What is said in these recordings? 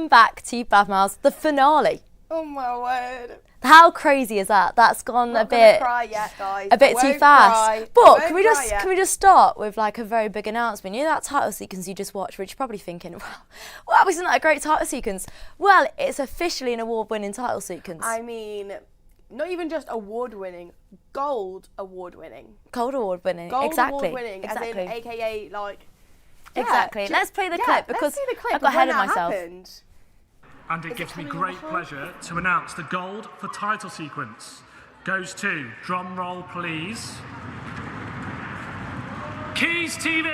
welcome back to Blabbermouths, the finale. Oh my word. How crazy is that? That's gone Not a bit cry yet, guys. a bit too fast. Cry. But can we just start with like a very big announcement? You know that title sequence you just watched, which you're probably thinking, wow, isn't that a great title sequence? Well, it's officially an award-winning title sequence. I mean, not even just award-winning, gold award-winning. Gold award-winning, Gold exactly. award-winning, exactly. as in AKA like. Exactly. Let's play the clip because I got I ahead of myself. And it gives me great pleasure to announce the gold for title sequence goes to, drum roll please, Quays TV.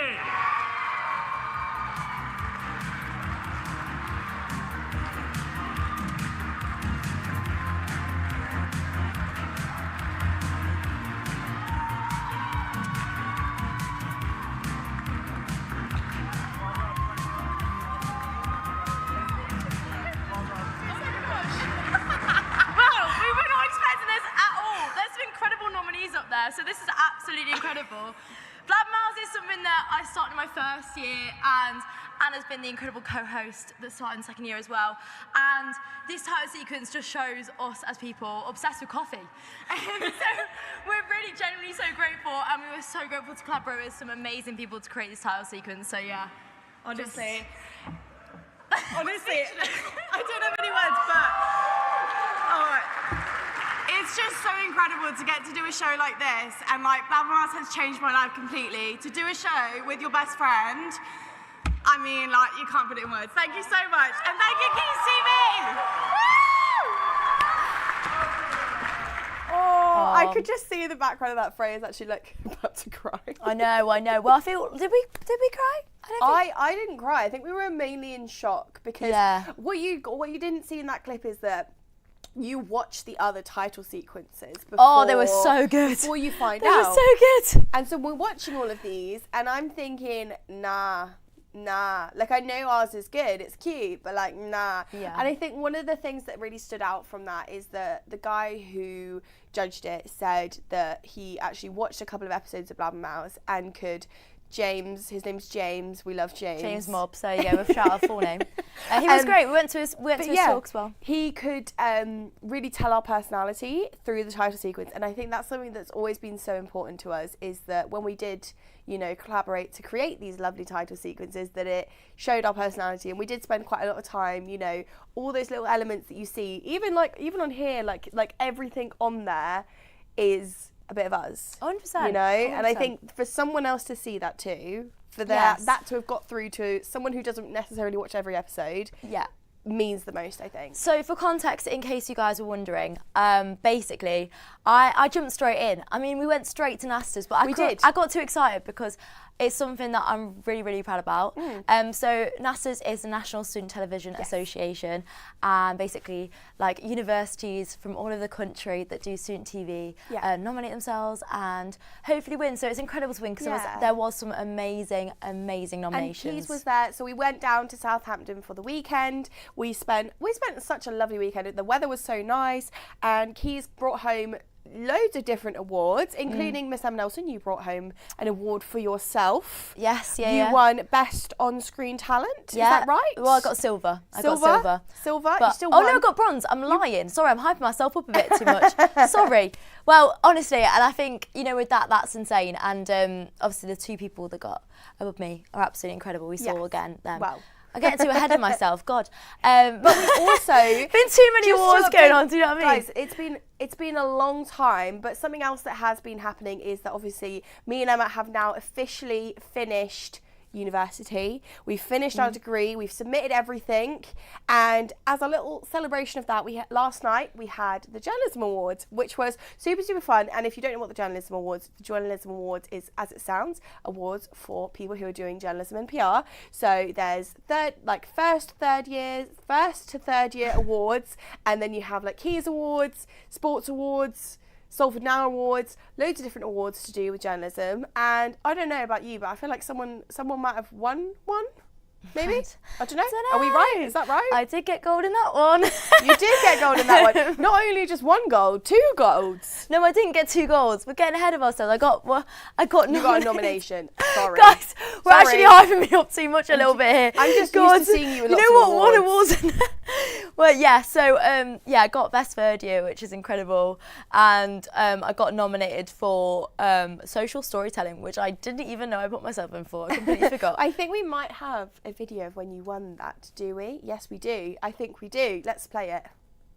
Up there, so this is absolutely incredible. Blabbermouths is something that I started in my first year, and Anna's been the incredible co-host that started in second year as well. And this title sequence just shows us as people obsessed with coffee. So we're really genuinely so grateful, and we were so grateful to collaborate with some amazing people to create this title sequence. So yeah, honestly, I don't have any words, but all right. It's just so incredible to get to do a show like this, and like Blabbermouths has changed my life completely. To do a show with your best friend, I mean, like, you can't put it in words. Thank you so much, and thank you, Quays TV! Oh, I could just see in the background of that phrase actually like about to cry. I know. Well, I feel did we cry? I didn't cry. I think we were mainly in shock because what you didn't see in that clip is that you watch the other title sequences before. Oh, they were so good. Before you find out. They were so good. And so we're watching all of these, and I'm thinking, nah. Like, I know ours is good, it's cute, but like, nah. Yeah. And I think one of the things that really stood out from that is that the guy who judged it said that he actually watched a couple of episodes of Blabbermouths and could James, his name's James, we love James. James Mobb, so yeah, we'll shout out full name. He was great, we went to his talk as well. He could really tell our personality through the title sequence, and I think that's something that's always been so important to us, is that when we did, collaborate to create these lovely title sequences, that it showed our personality, and we did spend quite a lot of time, all those little elements that you see, even on here, like everything on there is a bit of us, 100%. 100%. And I think for someone else to see that too, for that to have got through to someone who doesn't necessarily watch every episode, means the most, I think. So for context, in case you guys were wondering, basically, I jumped straight in. I mean, we went straight to Nasta's, but I got too excited because it's something that I'm really, really proud about. So NASTA's is the National Student Television Association, and basically like universities from all over the country that do student TV nominate themselves and hopefully win. So it's incredible to win because there was some amazing nominations. And Quays was there, so we went down to Southampton for the weekend. We spent such a lovely weekend. The weather was so nice, and Quays brought home loads of different awards, including Miss Em Nelson. You brought home an award for yourself. Yes, You won Best On-Screen Talent. Is that right? Well, I got silver. Silver. But, you still won. No, I got bronze. I'm lying. Sorry, I'm hyping myself up a bit too much. Sorry. Well, honestly, and I think, with that's insane. And obviously the two people that got above me are absolutely incredible. We saw again them. Well, I'm getting too ahead of myself, God. But we also been too many awards going on. Do you know what I mean? Guys, it's been a long time. But something else that has been happening is that obviously me and Emma have now officially finished university. We've finished our degree, we've submitted everything, and as a little celebration of that, last night we had the Journalism Awards, which was super fun. And if you don't know what the Journalism Awards is, as it sounds, awards for people who are doing journalism and PR. So there's first to third year awards, and then you have like Quays Awards, Sports Awards, Salford Now Awards, loads of different awards to do with journalism. And I don't know about you, but I feel like someone might have won one. Maybe? I don't know. Are we right? Is that right? I did get gold in that one. You did get gold in that one. Not only just 1 gold, 2 golds. No, I didn't get 2 golds. We're getting ahead of ourselves. You got a nomination. Sorry. Guys, we're actually hyping me up too much a little bit here. I'm just used to seeing you in lots of awards. One awards. Well, yeah, so, I got Best Third Year, which is incredible. And I got nominated for social storytelling, which I didn't even know I put myself in for. I completely forgot. I think we might have a video of when you won that, do we? Yes, we do. I think we do. Let's play it.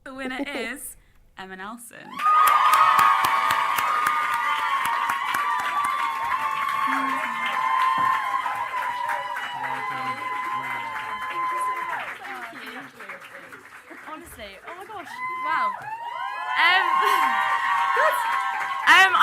The winner is Emma Nelson. Honestly, oh my gosh, wow.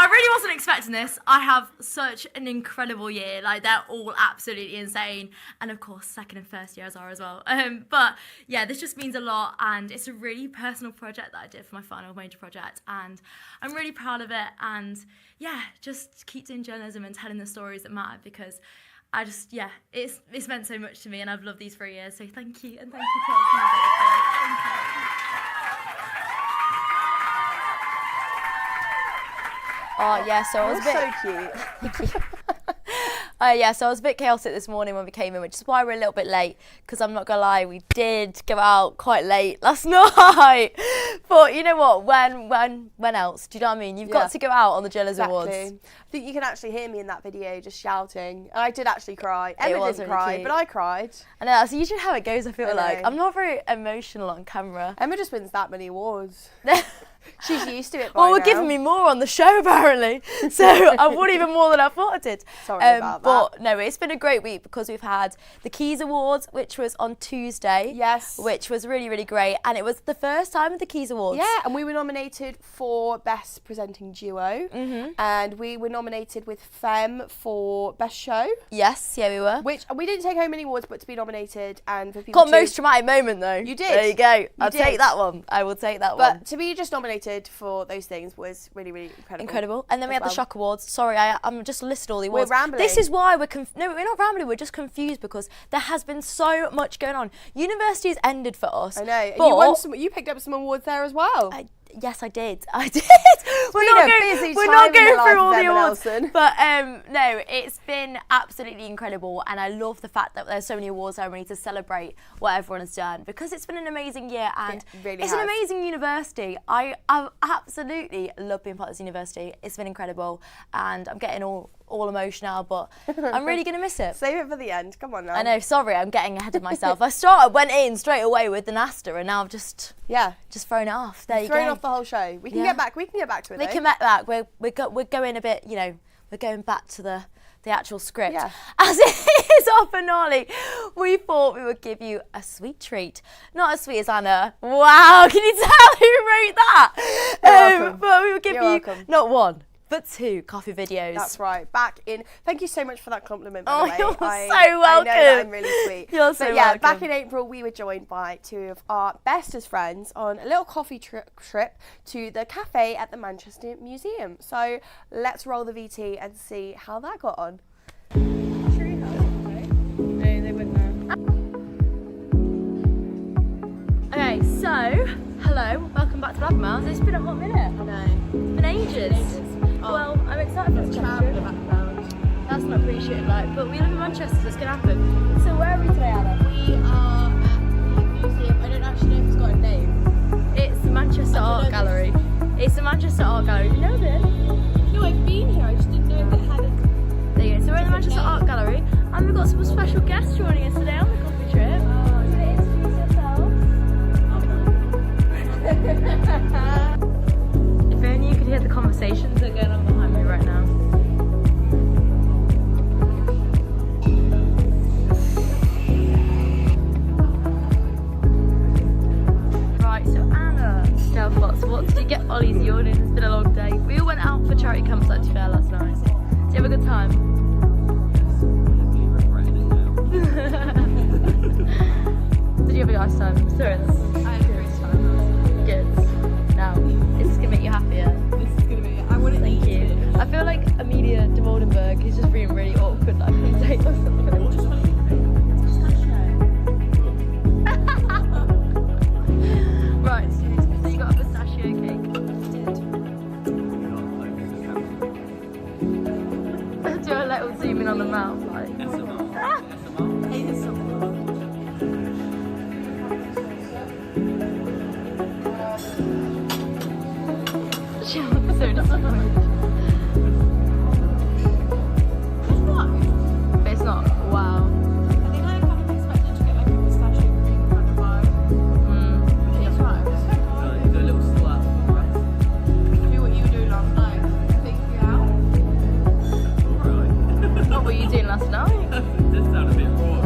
I really wasn't expecting this. I have such an incredible year. Like, they're all absolutely insane. And of course, second and first years are as well. But yeah, this just means a lot. And it's a really personal project that I did for my final major project. And I'm really proud of it. And yeah, just keep doing journalism and telling the stories that matter, because I just, yeah, it's meant so much to me, and I've loved these 3 years. So thank you, and thank you to all. Oh, yeah, so I was so cute. So I was a bit chaotic this morning when we came in, which is why we're a little bit late, because I'm not going to lie, we did go out quite late last night. But you know what, when else? Do you know what I mean? You've got to go out on the Journalism Awards. I think you can actually hear me in that video just shouting. And I did actually cry. Emma didn't cry, but I cried. I know, that's usually how it goes, I feel like. I'm not very emotional on camera. Emma just wins that many awards. She's used to it by Well, we're now. giving me more on the show, apparently. So I've won even more than I thought I did. Sorry about that. But no, it's been a great week, because we've had the Quays Awards, which was on Tuesday. Yes. Which was really, really great. And it was the first time at the Quays Awards. Yeah, and we were nominated for Best Presenting Duo. Mm-hmm. And we were nominated with Femme for Best Show. Yes, yeah, we were. Which, we didn't take home any awards, but to be nominated and for people Got most dramatic moment, though. You did. There you go. I'll take that one. I will take that one. But to be just nominated for those things was really, really incredible. And then we had the Shock Awards. Sorry, I'm just listed all the awards. We're rambling. This is why we're no, we're not rambling. We're just confused, because there has been so much going on. University's ended for us. I know. You picked up some awards there as well. Yes, I did. We're not going through all the awards. Nelson. But no, it's been absolutely incredible, and I love the fact that there's so many awards ceremonies to celebrate what everyone has done, because it's been an amazing year, and it's an amazing university. I absolutely love being part of this university. It's been incredible, and I'm getting all emotional, but I'm really going to miss it. Save it for the end. Come on now. I know, sorry, I'm getting ahead of myself. I went in straight away with the NASTA, and now I've just thrown it off. There you go. Thrown off the whole show. We can get back to it. We can get back. We're going a bit, we're going back to the actual script. Yeah. As it is our finale, we thought we would give you a sweet treat. Not as sweet as Anna. Wow, can you tell who wrote that? You're welcome. But we would give You're you not one, but 2 coffee videos. That's right. Thank you so much for that compliment, by the way. You're so welcome. I know that I'm really sweet. You're so welcome. Back welcome. in April, we were joined by 2 of our bestest friends on a little coffee trip to the cafe at the Manchester Museum. So let's roll the VT and see how that got on. Okay, so, hello, welcome back to Blabbermouths. It's been a hot minute. I know. It's been ages. Well, I'm excited for this chat. in the background. That's not appreciated, but we live in Manchester, so it's going to happen. So where are we today, Anna? We are at the museum. I don't actually know if it's got a name. It's the Manchester Art Gallery. It's the Manchester Art Gallery. You know this? No, I've been here. I just didn't know if it had a... There you go. So we're in the Manchester Art Gallery, and we've got some special guests joining us today on the coffee trip. So introduce yourselves. If only you could hear the conversations that are going on behind me right now. Right, so Anna, tell us, what did you get Ollie's yawning? It's been a long day. We all went out for charity campsite fair last night. Did you have a good time? Did you have a nice time? Sorry. I had a great time. Good. Now, is this going to make you happier? This is going to be... I want to Thank you. I feel like Amelia de Woldenberg is just being really awkward, like on date or something. on the mouth, like. So disappointed. But it's not. Wow. I think I kind of expected to get like a pistachio cream kind of vibe. It's right. You do a little slap. Do what you were doing last night. Figure it out. Alright. What were you doing last night? This sounded a bit raw.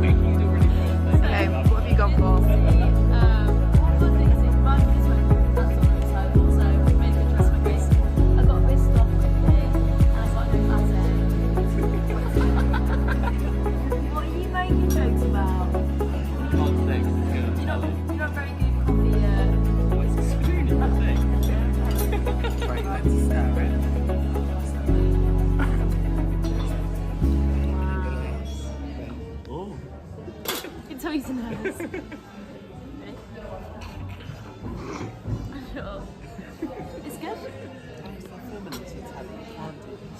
You do really well. Okay, what have you gone for? It's good.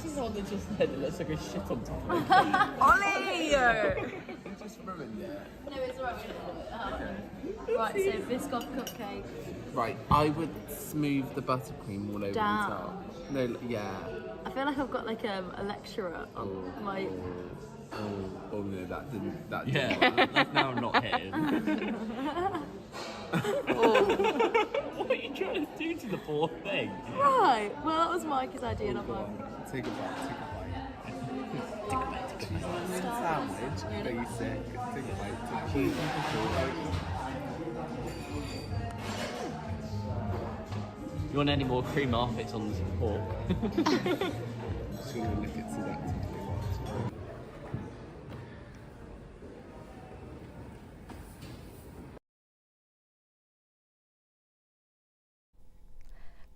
She's the one that just said it looks like a shit on top of it. Ollie! Just ruined it. No, it's alright. Right, so Biscoff cupcake. Right, I would smooth the buttercream all over Down. the top. No, yeah. I feel like I've got like a lecturer on my. Oh no, that didn't. That Yeah, didn't. that's now not hitting. What are you trying to do to the poor thing? Right. Well, that was Mike's idea, not mine. Take a bite. Sandwich, basic. Take a bite. Cheese and You want any more cream Arfits on this pork? Just gonna lick it seductively.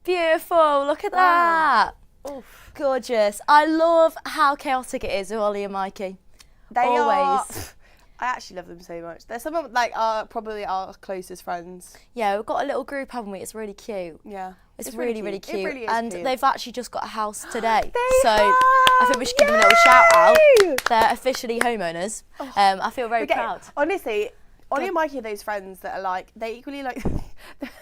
Beautiful. Look at that. Oof. Gorgeous. I love how chaotic it is with Ollie and Mikey. They Always. I actually love them so much. They're some of probably our closest friends. Yeah, we've got a little group, haven't we? It's really cute. Yeah. It's really, really It cute. really is and cute. they've actually just got a house today. They I think we should give them a little shout out. They're officially homeowners. I feel very proud. Honestly, Ollie and Mikey are those friends that are like, they equally like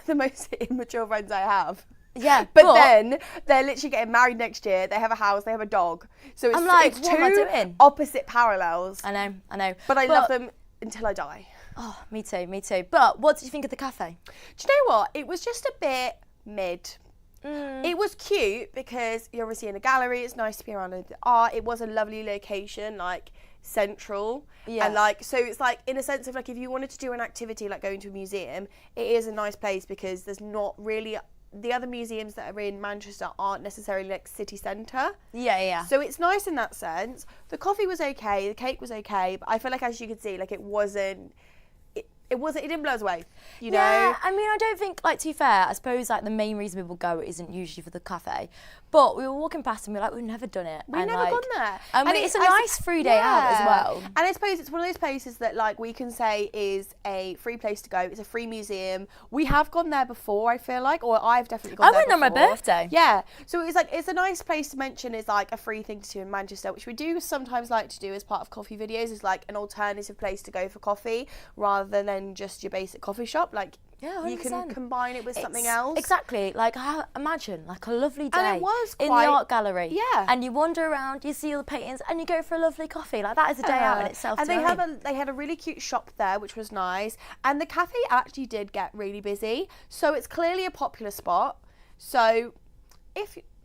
the most immature friends I have. Yeah, but then they're literally getting married next year. They have a house, they have a dog. So it's, I'm like, it's what am I two doing? opposite parallels. I know. But I love them until I die. Oh, me too. But what did you think of the cafe? Do you know what? It was just a bit mid. It was cute because you're obviously in a gallery. It's nice to be around the art. It was a lovely location, like central. Yeah. And like, so it's like in a sense of like if you wanted to do an activity like going to a museum, it is a nice place because there's not really. The other museums that are in Manchester aren't necessarily like city centre. Yeah. So it's nice in that sense. The coffee was okay, the cake was okay, but I feel like as you could see, like it didn't blow us away, you know? Yeah, I mean, I don't think, like, to be fair, I suppose, like, the main reason people go isn't usually for the cafe. But we were walking past and we were like, we've never done it. We've never gone there. And it's a nice free day out as well. And I suppose it's one of those places that, like, we can say is a free place to go. It's a free museum. We have gone there before, I feel like, or I've definitely gone there I went on my birthday. Yeah. So it's like, it's a nice place to mention is, like, a free thing to do in Manchester, which we do sometimes like to do as part of coffee videos, is, like, an alternative place to go for coffee rather than just your basic coffee shop. Like, Yeah, you can 100%. combine it with something else. Exactly. Like, imagine, like, a lovely day And it was in quite- the art gallery. Yeah. And you wander around, you see all the paintings, and you go for a lovely coffee. Like, that is a day out in itself. And do you know what I mean? they had a really cute shop there, which was nice. And the cafe actually did get really busy. So it's clearly a popular spot. So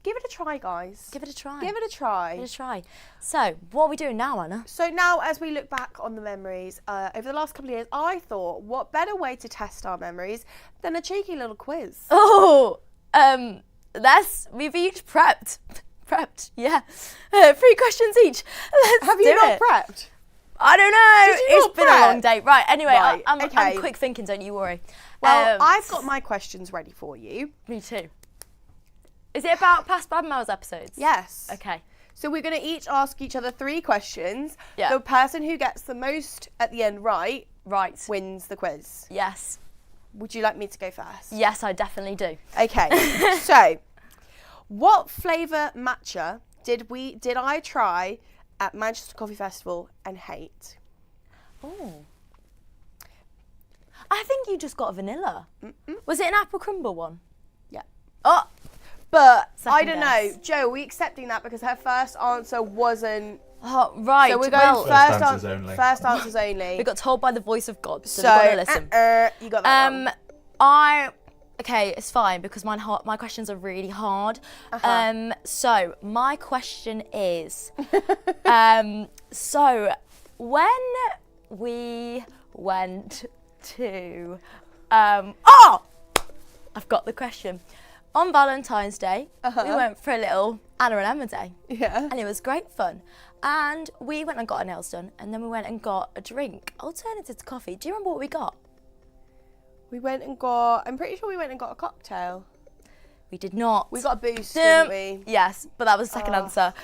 give it a try, guys. Give it a try. Give it a try. Give it a try. So, what are we doing now, Anna? So now, as we look back on the memories over the last couple of years, I thought, what better way to test our memories than a cheeky little quiz? Oh, we've each prepped, yeah. 3 questions each. Let's Have do you not it. prepped? I don't know. Did you It's not been prep? a long day. Right, anyway, Right, I'm okay. quick thinking, don't you worry. Well, I've got my questions ready for you. Me too. Is it about past Blabbermouths episodes? Yes. Okay. So we're going to each ask each other 3 questions. Yeah. The person who gets the most at the end right wins the quiz. Yes. Would you like me to go first? Yes, I definitely do. Okay. So, what flavour matcha did I try at Manchester Coffee Festival and hate? Oh. I think you just got a vanilla. Was it an apple crumble one? Yeah. Oh, But I Second don't guess. know. Joe, are we accepting that because her first answer wasn't... oh right. So we're going well, First answers only. First answers only. we got told by the voice of God, so, So, we've got to listen. you got that wrong. Okay, it's fine because my questions are really hard. So my question is, so when we went to, I've got the question. On Valentine's Day, we went for a little Anna and Emma day. Yeah. And it was great fun. And we went and got our nails done, and then we went and got a drink, alternative to coffee. Do you remember what we got? We went and got... I'm pretty sure we went and got a cocktail. We did not. We got a boost, didn't we? Yes, but that was the second answer.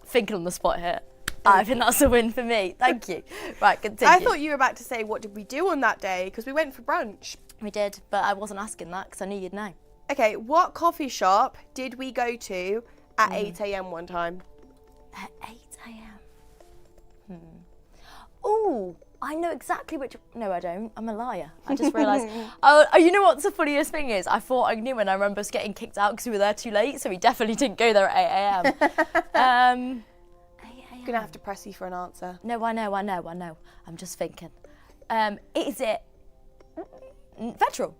Thinking on the spot here. I think that's a win for me. Thank you. Right, continue. I thought you were about to say, what did we do on that day? Because we went for brunch. we did, but I wasn't asking that because I knew you'd know. Okay, what coffee shop did we go to at 8 a.m. one time? At 8 a.m. Oh, I know exactly which. No, I don't. I'm a liar. I just realised. Oh, you know what's the funniest thing is? I thought I knew, and I remember us getting kicked out because we were there too late, so we definitely didn't go there at 8 a.m. 8 a.m. I'm gonna have to press you for an answer. No, I know. I'm just thinking. Is it Federal?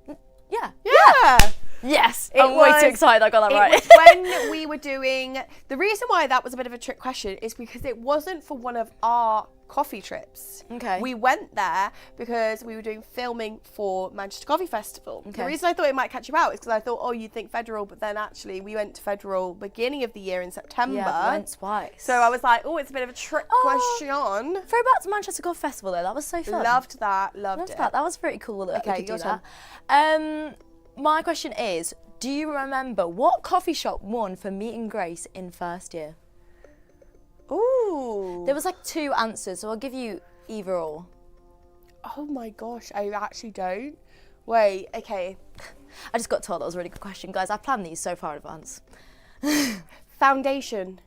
Yeah. Yeah. Yes. I'm way too excited I got that right. It was when we were doing... The reason why that was a bit of a trick question is because it wasn't for one of our coffee trips. Okay. We went there because we were doing filming for Manchester Coffee Festival. Okay. The reason I thought it might catch you out is because I thought, oh, you'd think Federal, but then actually we went to Federal beginning of the year in September. Yeah, we went twice. So I was like, oh, it's a bit of a trick question. Throwback to Manchester Coffee Festival though, that was so fun. Loved that, loved it. That was pretty cool that we Okay, could do your that. My question is, do you remember what coffee shop won for Meet and Grace in first year? Ooh. There was like 2 answers, so I'll give you either or. Oh my gosh, I actually don't. Wait, okay. I just got told that was a really good question. Guys, I planned these so far in advance. Foundation.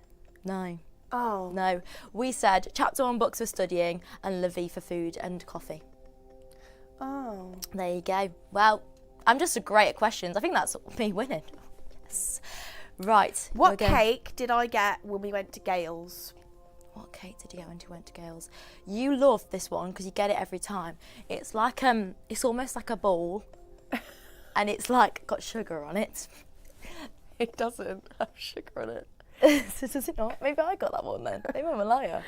No. Oh. No. We said chapter 1 books for studying and La Vie for food and coffee. Oh. There you go. Well, I'm just great at questions. I think that's me winning. Yes. Right. What cake did I get when we went to Gales? What cake did you get when you went to Gales? You love this one because you get it every time. It's like it's almost like a ball, and it's like got sugar on it. It doesn't have sugar on it. Does it not? Maybe I got that one then. Maybe I'm a liar.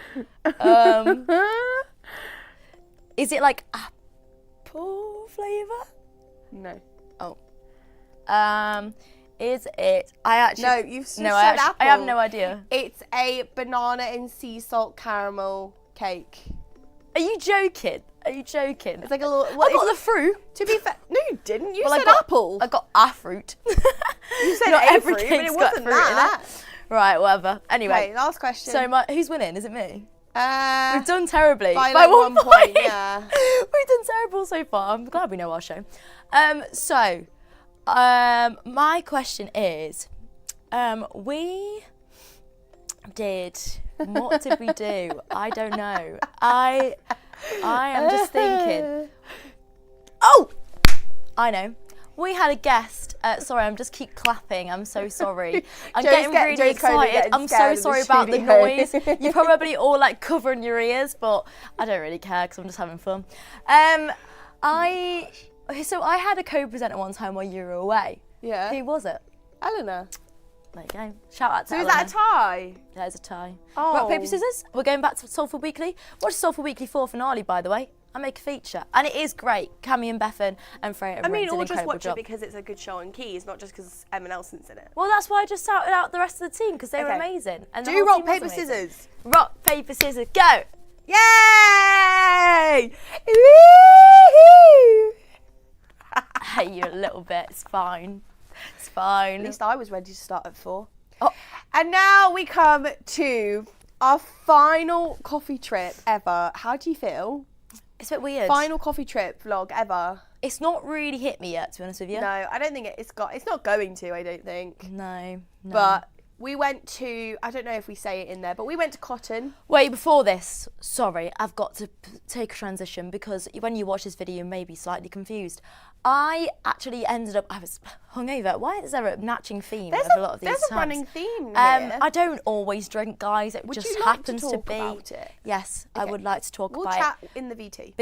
Is it like apple flavour? No. Oh. Is it? I actually. No, you've said apple. I have no idea. It's a banana and sea salt caramel cake. Are you joking? It's It's like a little... I got the fruit. To be fair... No, you didn't. You Well, said apple. I got a fruit. You said Not a every fruit, cake's but it got wasn't fruit in that. it. Right, whatever. Anyway. Okay, last question. So who's winning? Is it me? We've We've done terribly. by like 1 point, yeah. We've done terrible so far. I'm glad we know our show. My question is, we did. What did we do? I don't know. I am just thinking. Oh, I know. We had a guest. Sorry, I'm just keep clapping. I'm so sorry. I'm getting really excited. I'm so sorry about the noise. You're probably all like covering your ears, but I don't really care because I'm just having fun. So I had a co-presenter one time while you were away. Yeah. Who was it? Eleanor. There you go. Shout out to So is Eleanor. that a tie? There's a tie. Oh. Rock, paper, scissors. We're going back to Salford Weekly. Watch Salford Weekly 4 finale, by the way. I make a feature. And it is great. Cami and Bethan and Freya I mean, did an or just incredible watch job. it because it's a good show on Quays, not just because Emma Nelson's in it. Well, that's why I just shouted out the rest of the team because they were Okay. amazing. And the Do whole rock, team was paper, amazing. scissors. Rock, paper, scissors, go! Yay! Woo-hoo! I hate you a little bit. It's fine. It's fine. At least I was ready to start at 4. Oh. And now we come to our final coffee trip ever. How do you feel? It's a bit weird. Final coffee trip vlog ever. It's not really hit me yet, to be honest with you. No, I don't think it's not going to, I don't think. No. But we went to, I don't know if we say it in there, but we went to Cotton. Wait, before this, sorry, I've got to take a transition because when you watch this video, you may be slightly confused. I actually ended up, I was hungover. Why is there a matching theme of a lot of these There's times? a running theme here. I don't always drink, guys. It Would just you like happens to talk be. about it? Yes, I Okay. would like to talk We'll about chat it. in the VT.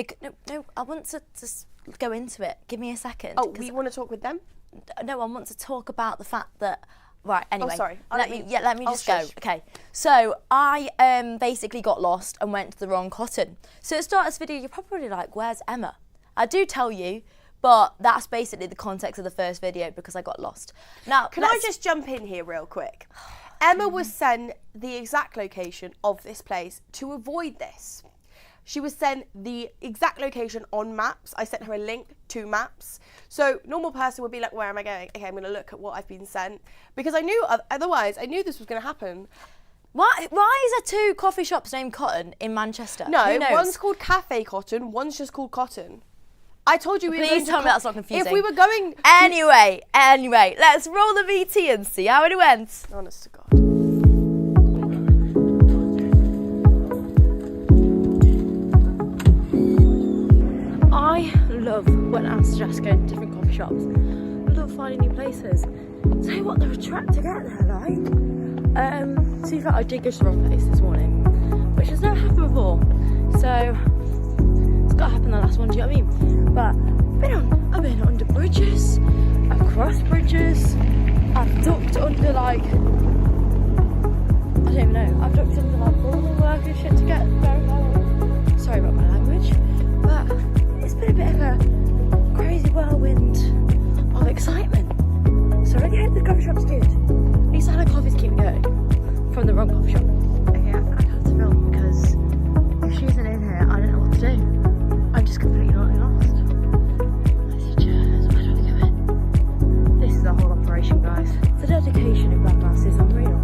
No, I want to just go into it. Give me a second. Oh, 'cause you want to talk with them? no, I want to talk about the fact that. Right. Anyway. sorry. Let me just go. shush. Okay. So I basically got lost and went to the wrong Cotton. So at the start of this video, you're probably like, "Where's Emma?" I do tell you, but that's basically the context of the first video because I got lost. Now, Can I just jump in here real quick? Emma was sent the exact location of this place to avoid this. She was sent the exact location on maps. I sent her a link to maps. So normal person would be like, where am I going? Okay, I'm going to look at what I've been sent. Because I knew, otherwise, I knew this was going to happen. Why is there 2 coffee shops named Cotton in Manchester? Who No, knows? one's called Cafe Cotton, one's just called Cotton. I told you we were going Please to tell me that's not confusing. If we were going... Anyway, let's roll the VT and see how it went. Honest to God. I love when I suggest going to different coffee shops. I love finding new places. Tell you what, they're a trek to get there, like. To be fair, I did go to the wrong place this morning, which has never happened before. So it's got to happen the last one, do you know what I mean? But I've been under bridges, I've crossed bridges, I've ducked under like, I don't even know, I've ducked under like building work and shit to get there. Sorry about my language, but it's been a bit of a crazy whirlwind of excitement. So I really hope the coffee shop's good. At least I like coffees keep me going from the wrong coffee shop. Okay, I have to film because if she isn't in here, I don't know what to do. I'm just completely lost. I said, cheers, where do I go in? This is a whole operation, guys. The dedication in Blabbermouths is unreal.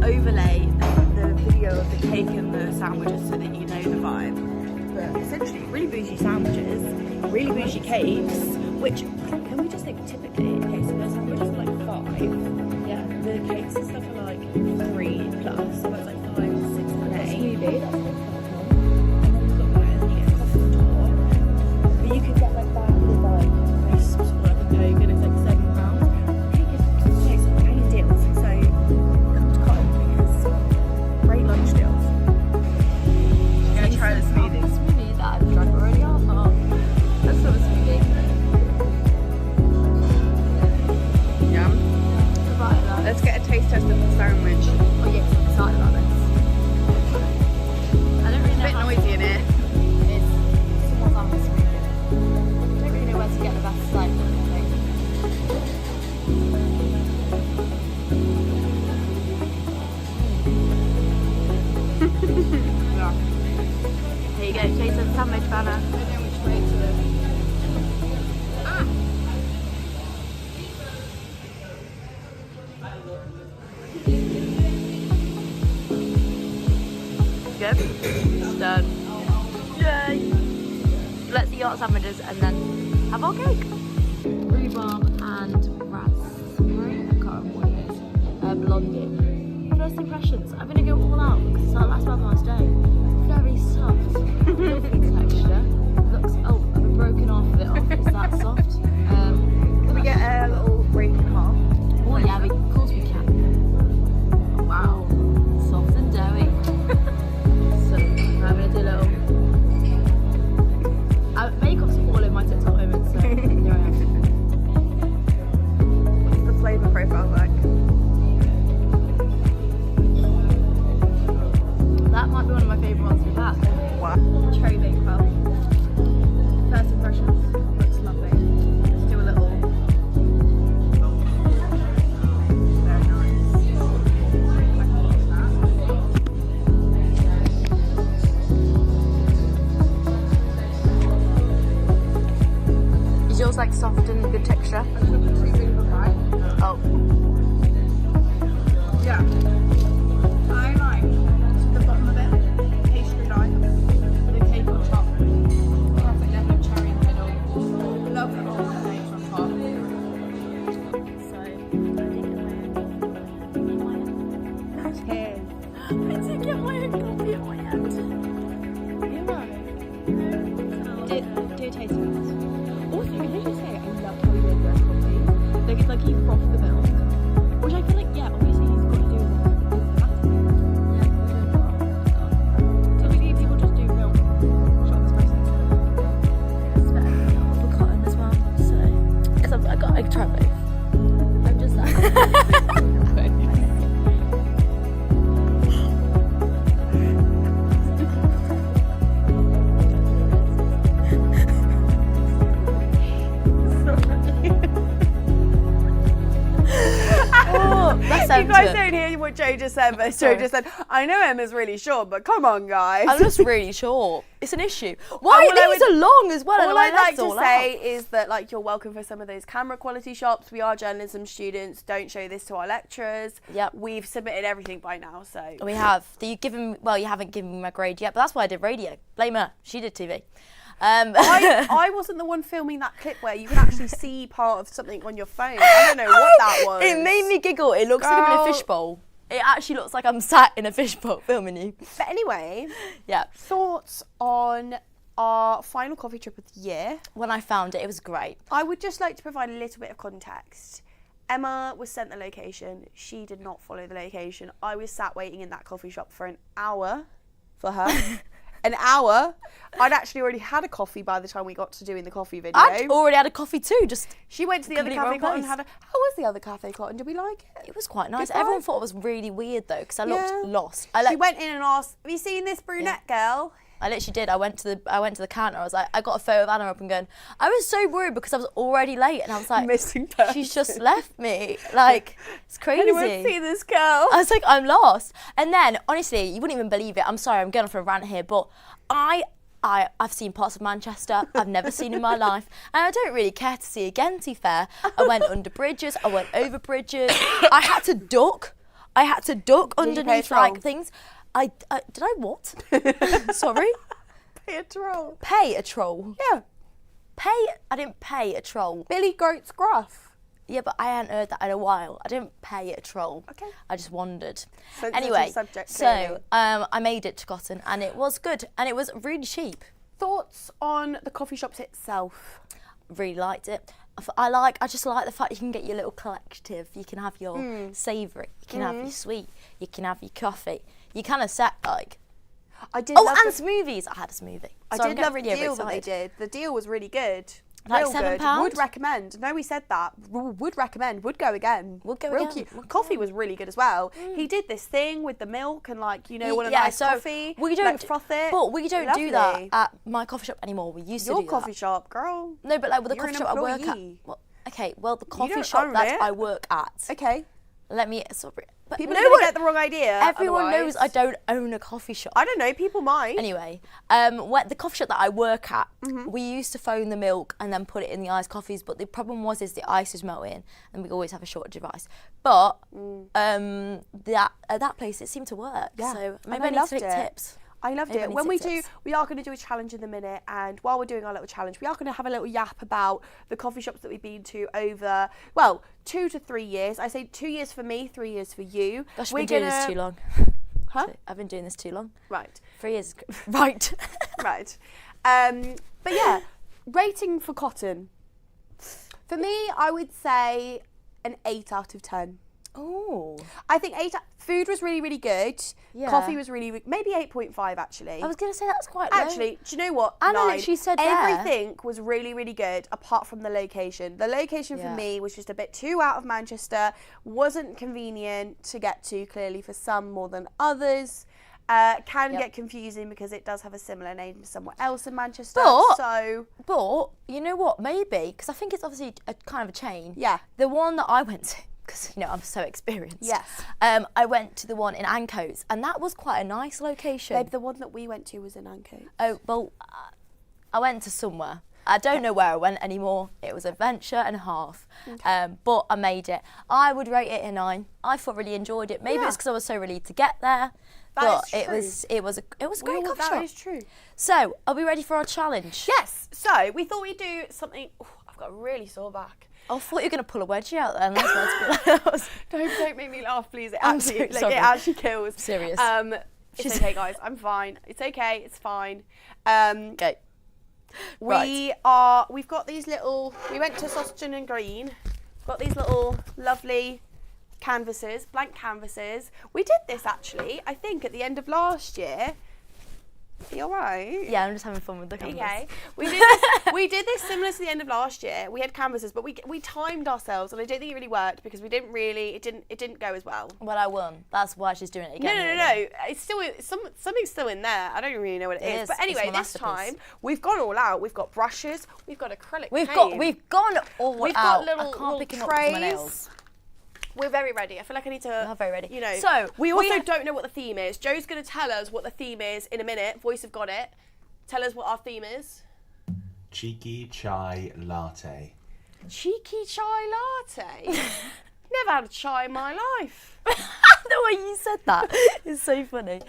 Overlay the video of the cake and the sandwiches so that you know the vibe. But essentially, really bougie sandwiches, really bougie cakes, which can we just think typically, okay, so the sandwiches are like 5, yeah, the cakes and stuff are like 3 plus, so it's like 5, 6, and 8. That's really that's like, and then you've got that, and then you get a coffee on top. But you could get like that with like crisps or like a cake, and it's like £7. Cake is like some pain deals, so great lunch deals. I'm gonna try the smoothie. Smoothie that I've tried already. Let's have a smoothie. Yum. Let's get a taste test of the sandwich. Oh yes, I'm excited about this. I don't really know. It's a bit noisy in here. It's someone's on the smoothie. I don't really know where to get the best slice of the thing. Yeah. Here you go, taste of the sandwich banner. I don't know which way to it. Good. It's done. Yay! Let's eat our sandwiches and then have our cake. Rhubarb and raspberry. I can't remember what it is. Blondie. First impressions. I'm gonna go all out because it's our last Blabbermouths day. Very soft. Lovely texture. Looks. Oh, I've broken off of it. Off. Is that soft? Can we get a little break in half? Oh yeah, of course we can. Wow, soft and doughy. So I'm gonna do a little. Makeup's all in my TikTok moments, so here I am. What's the flavour profile like? That might be one of my favourite ones we've had. Wow. Cherry baked well. feels like soft and good texture. Oh. Yeah. I like the bottom of it, pastry like, the cake on top, perfect level of cherry in the middle, love the all the eggs on top. Cheers. I did get my own coffee at my end. Dear taste buds. Also, can I just say, I love how he made their coffee. Like, it's like he frothed the milk. Which I feel like, yeah, obviously he's got to do with the latte. Yeah, typically people just do milk, shot espresso. It's better for cotton as well, so. Because I try both. I'm just like. You guys don't hear what Joe just said, but Joe just said, I know Emma's really short, but come on, guys. I'm just really short. It's an issue. Why are these are long as well? All I'd like to say is that, like, you're welcome for some of those camera quality shops. We are journalism students. Don't show this to our lecturers. Yep. We've submitted everything by now, so. We have. You haven't given me my grade yet, but that's why I did radio. Blame her. She did TV. I wasn't the one filming that clip where you can actually see part of something on your phone. I don't know what that was. It made me giggle. It looks like I'm in a fishbowl. It actually looks like I'm sat in a fishbowl filming you. But anyway, yeah. Thoughts on our final coffee trip of the year? When I found it, it was great. I would just like to provide a little bit of context. Emma was sent the location. She did not follow the location. I was sat waiting in that coffee shop for an hour for her. An hour. I'd actually already had a coffee by the time we got to doing the coffee video. I'd already had a coffee too. She went to the other cafe cotton and had a. How was the other cafe cotton? Did we like it? It was quite nice. Everyone thought it was really weird though because I looked lost. She went in and asked, "Have you seen this brunette girl?" I literally did. I went to the counter. I was like, I got a photo of Anna up and going. I was so worried because I was already late, and I was like, missing person. She's just left me. Like, it's crazy. Anyone see this girl? I was like, I'm lost. And then, honestly, you wouldn't even believe it. I'm sorry, I'm going off a rant here, but I've seen parts of Manchester I've never seen in my life, and I don't really care to see again. To be fair, I went under bridges. I went over bridges. I had to duck. Underneath like things. Did I what? Sorry? Pay a troll. Pay a troll? Yeah. I didn't pay a troll. Billy Goat's gruff. Yeah, but I hadn't heard that in a while. I didn't pay a troll. Okay. I just wandered. Anyway, so I made it to Cotton and it was good and it was really cheap. Thoughts on the coffee shops itself? Really liked it. I just like the fact you can get your little collective. You can have your savoury, you can have your sweet, you can have your coffee. You kind of set like. I did. Oh, and smoothies. I had a smoothie. I did love the deal that they did. The deal was really good. Like real £7? Good. Would recommend. No, we said that. Would recommend. Would go again. Would go real again. Cute. Coffee was really good as well. He did this thing with the milk and like want a nice coffee. We don't like, froth it. But we don't do that at my coffee shop anymore. We used to do that. Your coffee shop, girl. No, but like with the coffee shop I work at. Well, okay. Well, the coffee shop that I work at. Okay. Let me. Sorry. But people don't get the wrong idea. Everyone knows I don't own a coffee shop. I don't know. People might. Anyway, the coffee shop that I work at, we used to phone the milk and then put it in the iced coffees. But the problem is the ice is melting, and we always have a shortage of ice. But at that place, it seemed to work. Yeah. So maybe I need to take tips. I loved it. When we are going to do a challenge in a minute, and while we're doing our little challenge, we are going to have a little yap about the coffee shops that we've been to over, 2 to 3 years. I say 2 years for me, 3 years for you. Gosh, I've been doing this too long. Huh? I've been doing this too long. Right. 3 years. Right. Right. But yeah, rating for Cotton. For me, I would say an 8 out of 10. Oh. I think food was really, really good. Yeah. Coffee was really, maybe 8.5 actually. I was going to say that's quite low. Actually, do you know what? Anna literally said everything was really, really good apart from the location. The location for me was just a bit too out of Manchester, wasn't convenient to get to clearly for some more than others. Can get confusing because it does have a similar name to somewhere else in Manchester. But you know what? Maybe, because I think it's obviously a kind of a chain. Yeah. The one that I went to, because I'm so experienced. Yes. I went to the one in Ancoats, and that was quite a nice location. Babe, the one that we went to was in Ancoats. Oh well, I went to somewhere. I don't know where I went anymore. It was an adventure and a half, but I made it. I would rate it a 9. I thoroughly enjoyed it. Maybe it's because I was so relieved to get there. But it was a great coffee shop. That is true. So, are we ready for our challenge? Yes. So we thought we'd do something. Oh, I've got a really sore back. I thought you were going to pull a wedgie out then. That's what it's been. Don't make me laugh, please. It I'm so sorry. it actually kills. Serious. It's okay, guys. I'm fine. It's okay. It's fine. Okay. We've got these little. We went to Sausage and Green. Got these little lovely canvases, blank canvases. We did this actually, I think, at the end of last year. Are you alright? Yeah, I'm just having fun with the canvas. Okay. We did this similar to the end of last year. We had canvases, but we timed ourselves, and I don't think it really worked because it didn't go as well. Well, I won. That's why she's doing it again. No. It's still something's still in there. I don't really know what it is. But anyway, this time we've gone all out. We've got brushes. We've got acrylic paint. We've gone all out. We've got I can't little pick them up trays. with my nails. We're very ready. I feel like I need to. We're very ready. You know. So we also don't know what the theme is. Joe's going to tell us what the theme is in a minute. Voice have got it. Tell us what our theme is. Cheeky chai latte. Cheeky chai latte. Never had a chai in my life. The way you said that is so funny.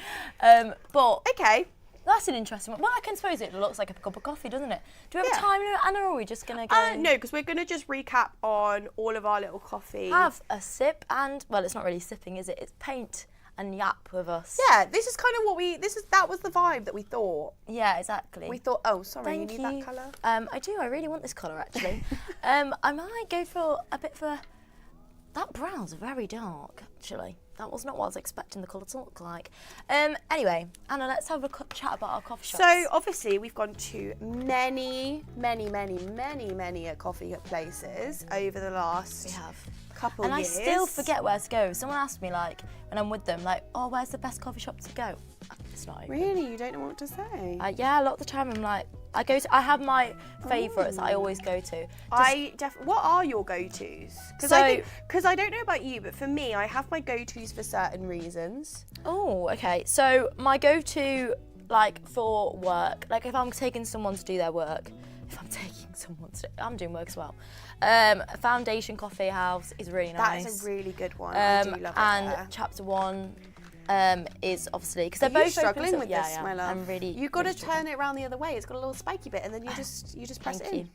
But okay. That's an interesting one. Well, I can suppose it looks like a cup of coffee, doesn't it? Do we have time, Anna, or are we just going to go? No, because we're going to just recap on all of our little coffee. Have a sip and, well, it's not really sipping, is it? It's paint and yap with us. Yeah, this is kind of what that was the vibe that we thought. Yeah, exactly. We thought, oh, sorry, Thank you need that colour? I do, I really want this colour, actually. I might go for a bit for, that brown's very dark, actually. That was not what I was expecting the colour to look like. Anyway, Anna, let's have a chat about our coffee shops. So, obviously, we've gone to many coffee places over the last couple and years. I still forget where to go. Someone asked me, like, when I'm with them, like, oh, where's the best coffee shop to go? It's not open. Really? You don't know what to say? Yeah, a lot of the time I'm like, I have my favourites that I always go to. What are your go-tos? Because I don't know about you, but for me, I have my go-tos for certain reasons. Oh, okay. So my go-to, like, for work, like if I'm taking someone to do their work, I'm doing work as well. Foundation Coffee House is really nice. That is a really good one. I do love it and there. Chapter 1 is obviously because they're both struggling with this, my love. I'm really. You've got to turn it around the other way. It's got a little spiky bit, and then you just press it in.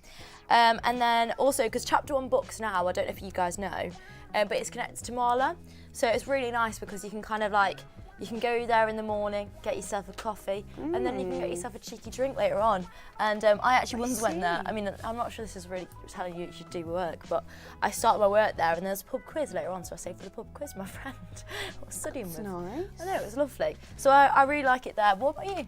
And then also because Chapter 1 books now, I don't know if you guys know, but it's connected to Marla, so it's really nice because you can kind of like. You can go there in the morning, get yourself a coffee, and then you can get yourself a cheeky drink later on. And I actually once went there. I mean, I'm not sure this is really telling you should do work, but I started my work there, and there's a pub quiz later on, so I stayed for the pub quiz with my friend I was studying with. Nice. I know, it was lovely. So I really like it there. What about you?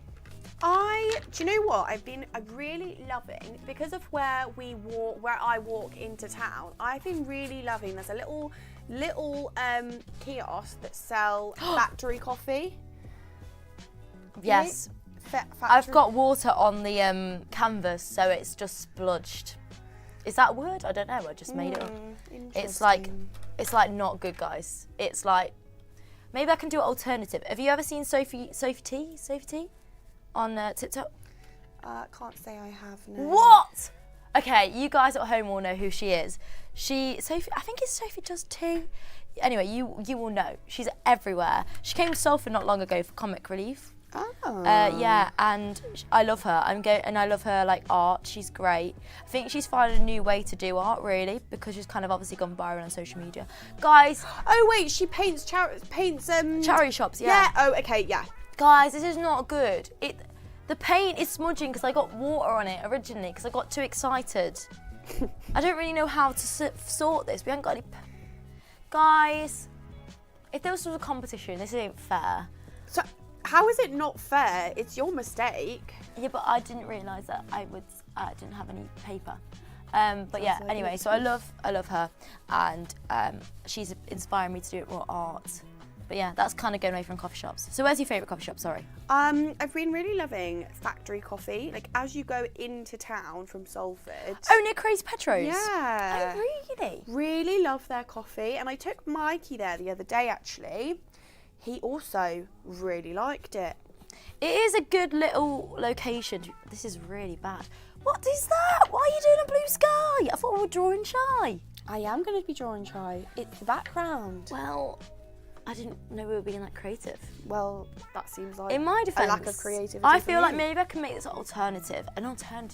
Do you know what? I'm really loving, because of where I walk into town, I've been really loving, there's a little kiosk that sell factory coffee. Yes. I've got water on the canvas, so it's just spludged. Is that a word? I don't know, I just made it up. It's like not good, guys. It's like, maybe I can do an alternative. Have you ever seen Sophie T? On TikTok? Can't say I have, no. What? Okay, you guys at home will know who she is. Sophie, I think it's Sophie Does Tea. Anyway, you will know. She's everywhere. She came to Salford not long ago for comic relief. Oh. Yeah, and I love her. And I love her like art. She's great. I think she's finding a new way to do art, really, because she's kind of obviously gone viral on social media. Guys. Oh wait, she paints charity shops. Yeah. Yeah. Oh, okay. Yeah. Guys, this is not good. The paint is smudging because I got water on it originally because I got too excited. I don't really know how to sort this. We haven't got any... Guys, if there was a competition, this ain't fair. So, how is it not fair? It's your mistake. Yeah, but I didn't realise that I didn't have any paper. But yeah, anyway, so I love her, and she's inspiring me to do more art. But yeah, that's kind of going away from coffee shops. So where's your favourite coffee shop, sorry? I've been really loving Factory Coffee. Like, as you go into town from Salford. Oh, near Quays Petros? Yeah. Oh, really? Really love their coffee. And I took Mikey there the other day, actually. He also really liked it. It is a good little location. This is really bad. What is that? Why are you doing a blue sky? I thought we were drawing chai. I am going to be drawing chai. It's the background. Well, I didn't know we were being that creative. Well, that seems like in my defense, a lack of creativity. I feel like maybe I can make this an alternative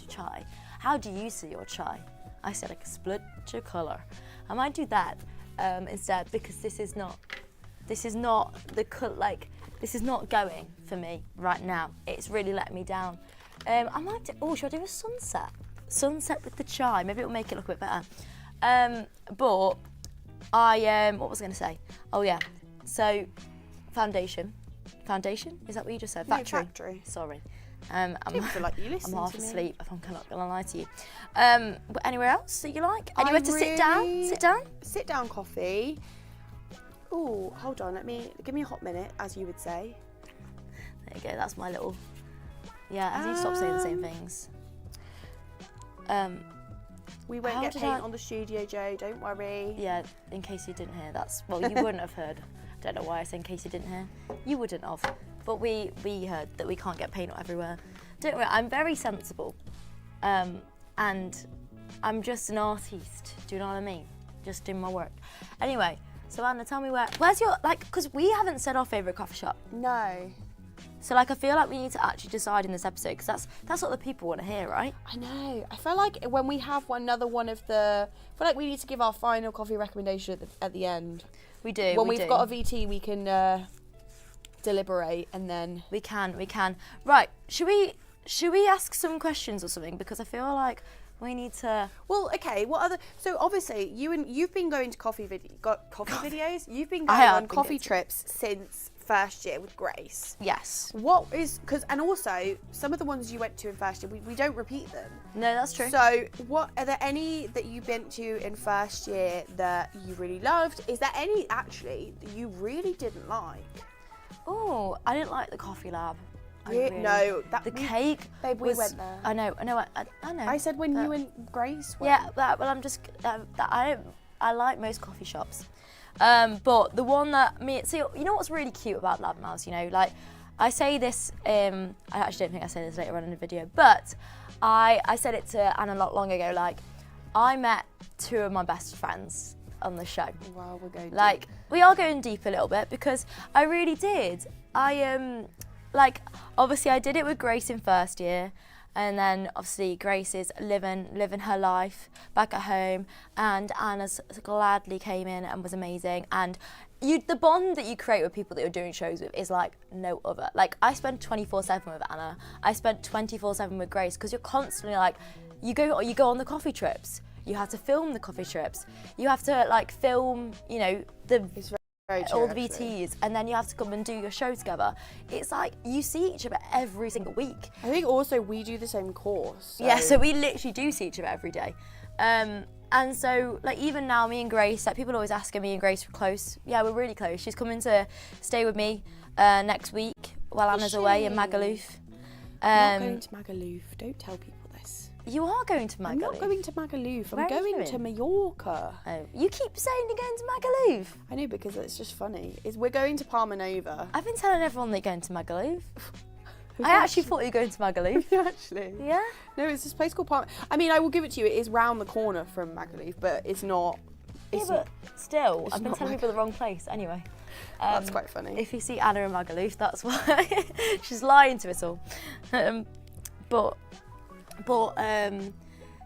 chai. How do you see your chai? I said I could split your colour. I might do that instead, because this is not going for me right now. It's really let me down. I might do, should I do a sunset? Sunset with the chai. Maybe it'll make it look a bit better. But what was I going to say? Oh yeah. So, foundation. Foundation? Is that what you just said? Factory. No, factory. Sorry. I feel like you listen I'm half to me. asleep, if I'm not going to lie to you. But anywhere else that you like? Anywhere to sit down? Sit down? Sit down coffee. Oh, hold on. Give me a hot minute, as you would say. There you go. That's my little. Yeah, I need to stop saying the same things. We won't get paint on the studio, Joe. Don't worry. Yeah, in case you didn't hear, you wouldn't have heard. I don't know why I said in case you didn't hear. You wouldn't have. But we heard that we can't get paint everywhere. Don't worry, I'm very sensible. And I'm just an artiste. Do you know what I mean? Just doing my work. Anyway, so Anna, tell me where's your, because we haven't said our favourite coffee shop. No. So I feel like we need to actually decide in this episode, because that's what the people want to hear, right? I know. I feel like when we have another one of I feel like we need to give our final coffee recommendation at the end. We do. When we've got a VT, we can deliberate, and then we can. Right? Should we ask some questions or something? Because I feel like we need to. Well, okay. What other? So obviously, you've been going to coffee videos. You've been going on coffee trips since first year with Grace. Yes. What is, and also some of the ones you went to in first year, we don't repeat them. No, that's true. So what are there any that you've been to in first year that you really loved? Is there any actually that you really didn't like? Oh, I didn't like the coffee lab. No, the cake. Babe, we went there. I know. I know. I said when you and Grace went. Yeah, well, I'm just. I like most coffee shops. But the one that you know what's really cute about Blabbermouths, you know, like I say this, I actually don't think I say this later on in the video, but I said it to Anna not long ago, like I met two of my best friends on the show. Wow, we're going deep. We are going deep a little bit, because I really did. Obviously I did it with Grace in first year, and then obviously Grace is living her life back at home, and Anna's gladly came in and was amazing. And the bond that you create with people that you're doing shows with is like no other. Like I spend 24/7 with Anna. I spent 24/7 with Grace, because you're constantly like, you go on the coffee trips. You have to film the coffee trips. You have to film, you know, all the VTs, and then you have to come and do your show together. It's like you see each other every single week. I think also we do the same course. So. Yeah, so we literally do see each other every day. And so even now, me and Grace, people always ask me and Grace are close. Yeah, we're really close. She's coming to stay with me next week while Anna's away in Magaluf. I'm not going to Magaluf. Don't tell people this. You are going to Magaluf. I'm not going to Magaluf. I'm going to Mallorca. Oh, you keep saying you're going to Magaluf. I know, because it's just funny. We're going to Palma Nova. I've been telling everyone they're going to Magaluf. I actually thought you were going to Magaluf. Actually? Yeah? No, it's this place called Palma. I mean, I will give it to you. It is round the corner from Magaluf, but it's not. But still, I've been telling people the wrong place. Anyway. That's quite funny. If you see Anna in Magaluf, that's why. She's lying to us all.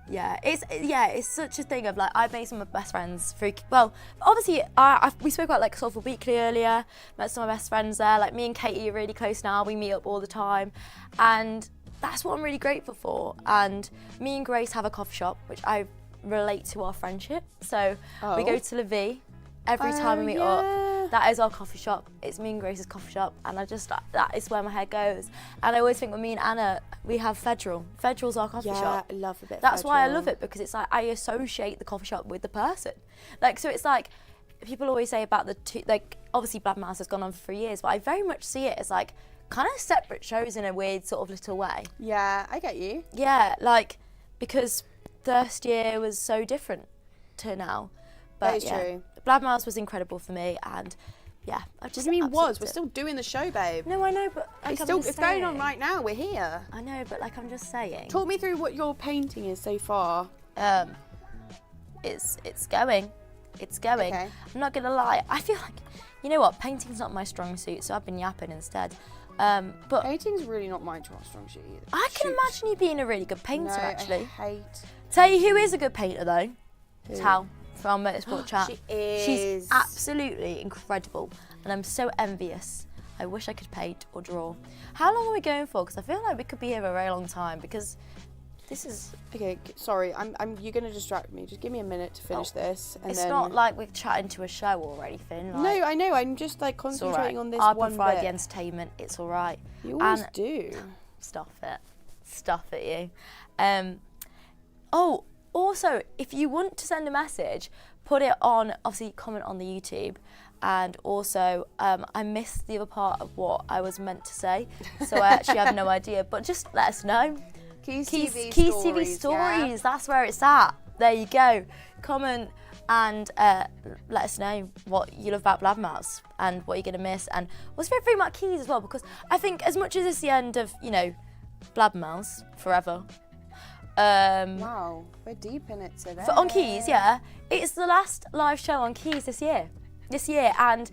It's such a thing of I've made some of my best friends through. Well, obviously, we spoke about Salford Weekly earlier. Met some of my best friends there. Me and Katie are really close now. We meet up all the time, and that's what I'm really grateful for. And me and Grace have a coffee shop, which I relate to our friendship. So we go to La Vie every time we meet up. That is our coffee shop. It's me and Grace's coffee shop, and that is where my head goes. And I always think with me and Anna, we have Federal. Federal's our coffee shop. Yeah, I love a bit. That's why I love it, because it's I associate the coffee shop with the person. So it's people always say about the two. Obviously, Blabbermouths has gone on for 3 years, but I very much see it as kind of separate shows in a weird sort of little way. Yeah, I get you. Yeah, because first year was so different to now. But that is true. Blabbermouths was incredible for me, and yeah, I just. What do you mean was? absolutely We're still doing the show, babe. No, I know, but like, It's going on right now. We're here. I know, but like I'm just saying. Talk me through what your painting is so far. It's going. Okay. I'm not gonna lie. I feel like, you know what? Painting's not my strong suit, so I've been yapping instead. But Painting's really not my strong suit either. I can imagine you being a really good painter, No, actually. I hate. Tell you who is a good painter though. Who? Tal from Motorsport Chat. She is. She's absolutely incredible, and I'm so envious. I wish I could paint or draw. How long are we going for? Because I feel like we could be here a very long time. Because this is. Okay, sorry. You're gonna distract me. Just give me a minute to finish this, and it's then. not like we're chatting to a show or anything. Like, No, I know. I'm just like it's all concentrating right. on this I one provide bit. the entertainment. It's all right. You always And- do. Stuff it, you. Oh, also, if you want to send a message, put it on, obviously comment on the YouTube, and also I missed the other part of what I was meant to say, so I actually have no idea, but just let us know. Quays Keys TV TV stories, stories, yeah. that's where it's at. There you go. Comment and let us know what you love about Blabbermouths and what you're going to miss, and what's your favourite about Keys as well, because I think as much as it's the end of, you know, Blabbermouths forever. Wow, we're deep in it today. On Keys, yeah, it's the last live show on Keys this year, and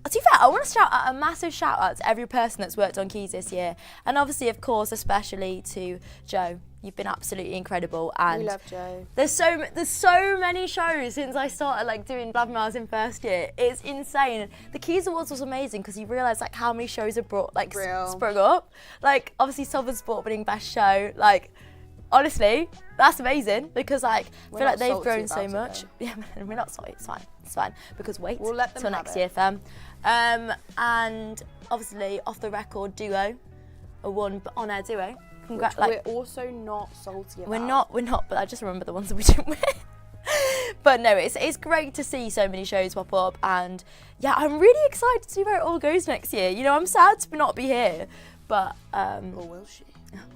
to be fair, I want to shout out a massive shout out to every person that's worked on Keys this year, and obviously, of course, especially to Joe. You've been absolutely incredible, and We love Joe. There's so many shows since I started like doing Blabbermouths in first year. It's insane. The Keys Awards was amazing because you realise like how many shows have brought like sprung up. Like obviously Salford Sport winning best show. Like honestly, that's amazing because like I feel like they've grown so much. Yeah, we're not sorry. It's fine. Because wait, we'll let them till have next it. year, fam. And obviously off the record duo, a one on air duo. We're also not salty about. We're not, but I just remember the ones that we didn't win. But no, it's great to see so many shows pop up, and yeah, I'm really excited to see where it all goes next year. You know, I'm sad to not be here, but Or will she?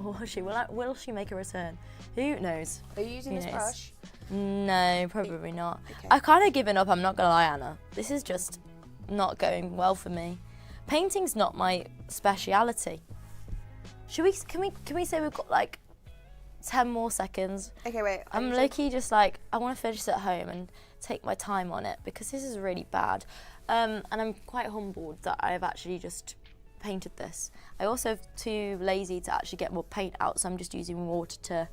or will she? Will she make a return? Who knows? Are you using this brush? No, probably not. Okay. I've kind of given up. I'm not gonna lie, Anna. This is just not going well for me. Painting's not my speciality. Can we say we've got like 10 more seconds? Okay, wait. I'm low-key just like, I want to finish this at home and take my time on it because this is really bad. And I'm quite humbled that I have actually just painted this. I also have too lazy to actually get more paint out, so I'm just using water to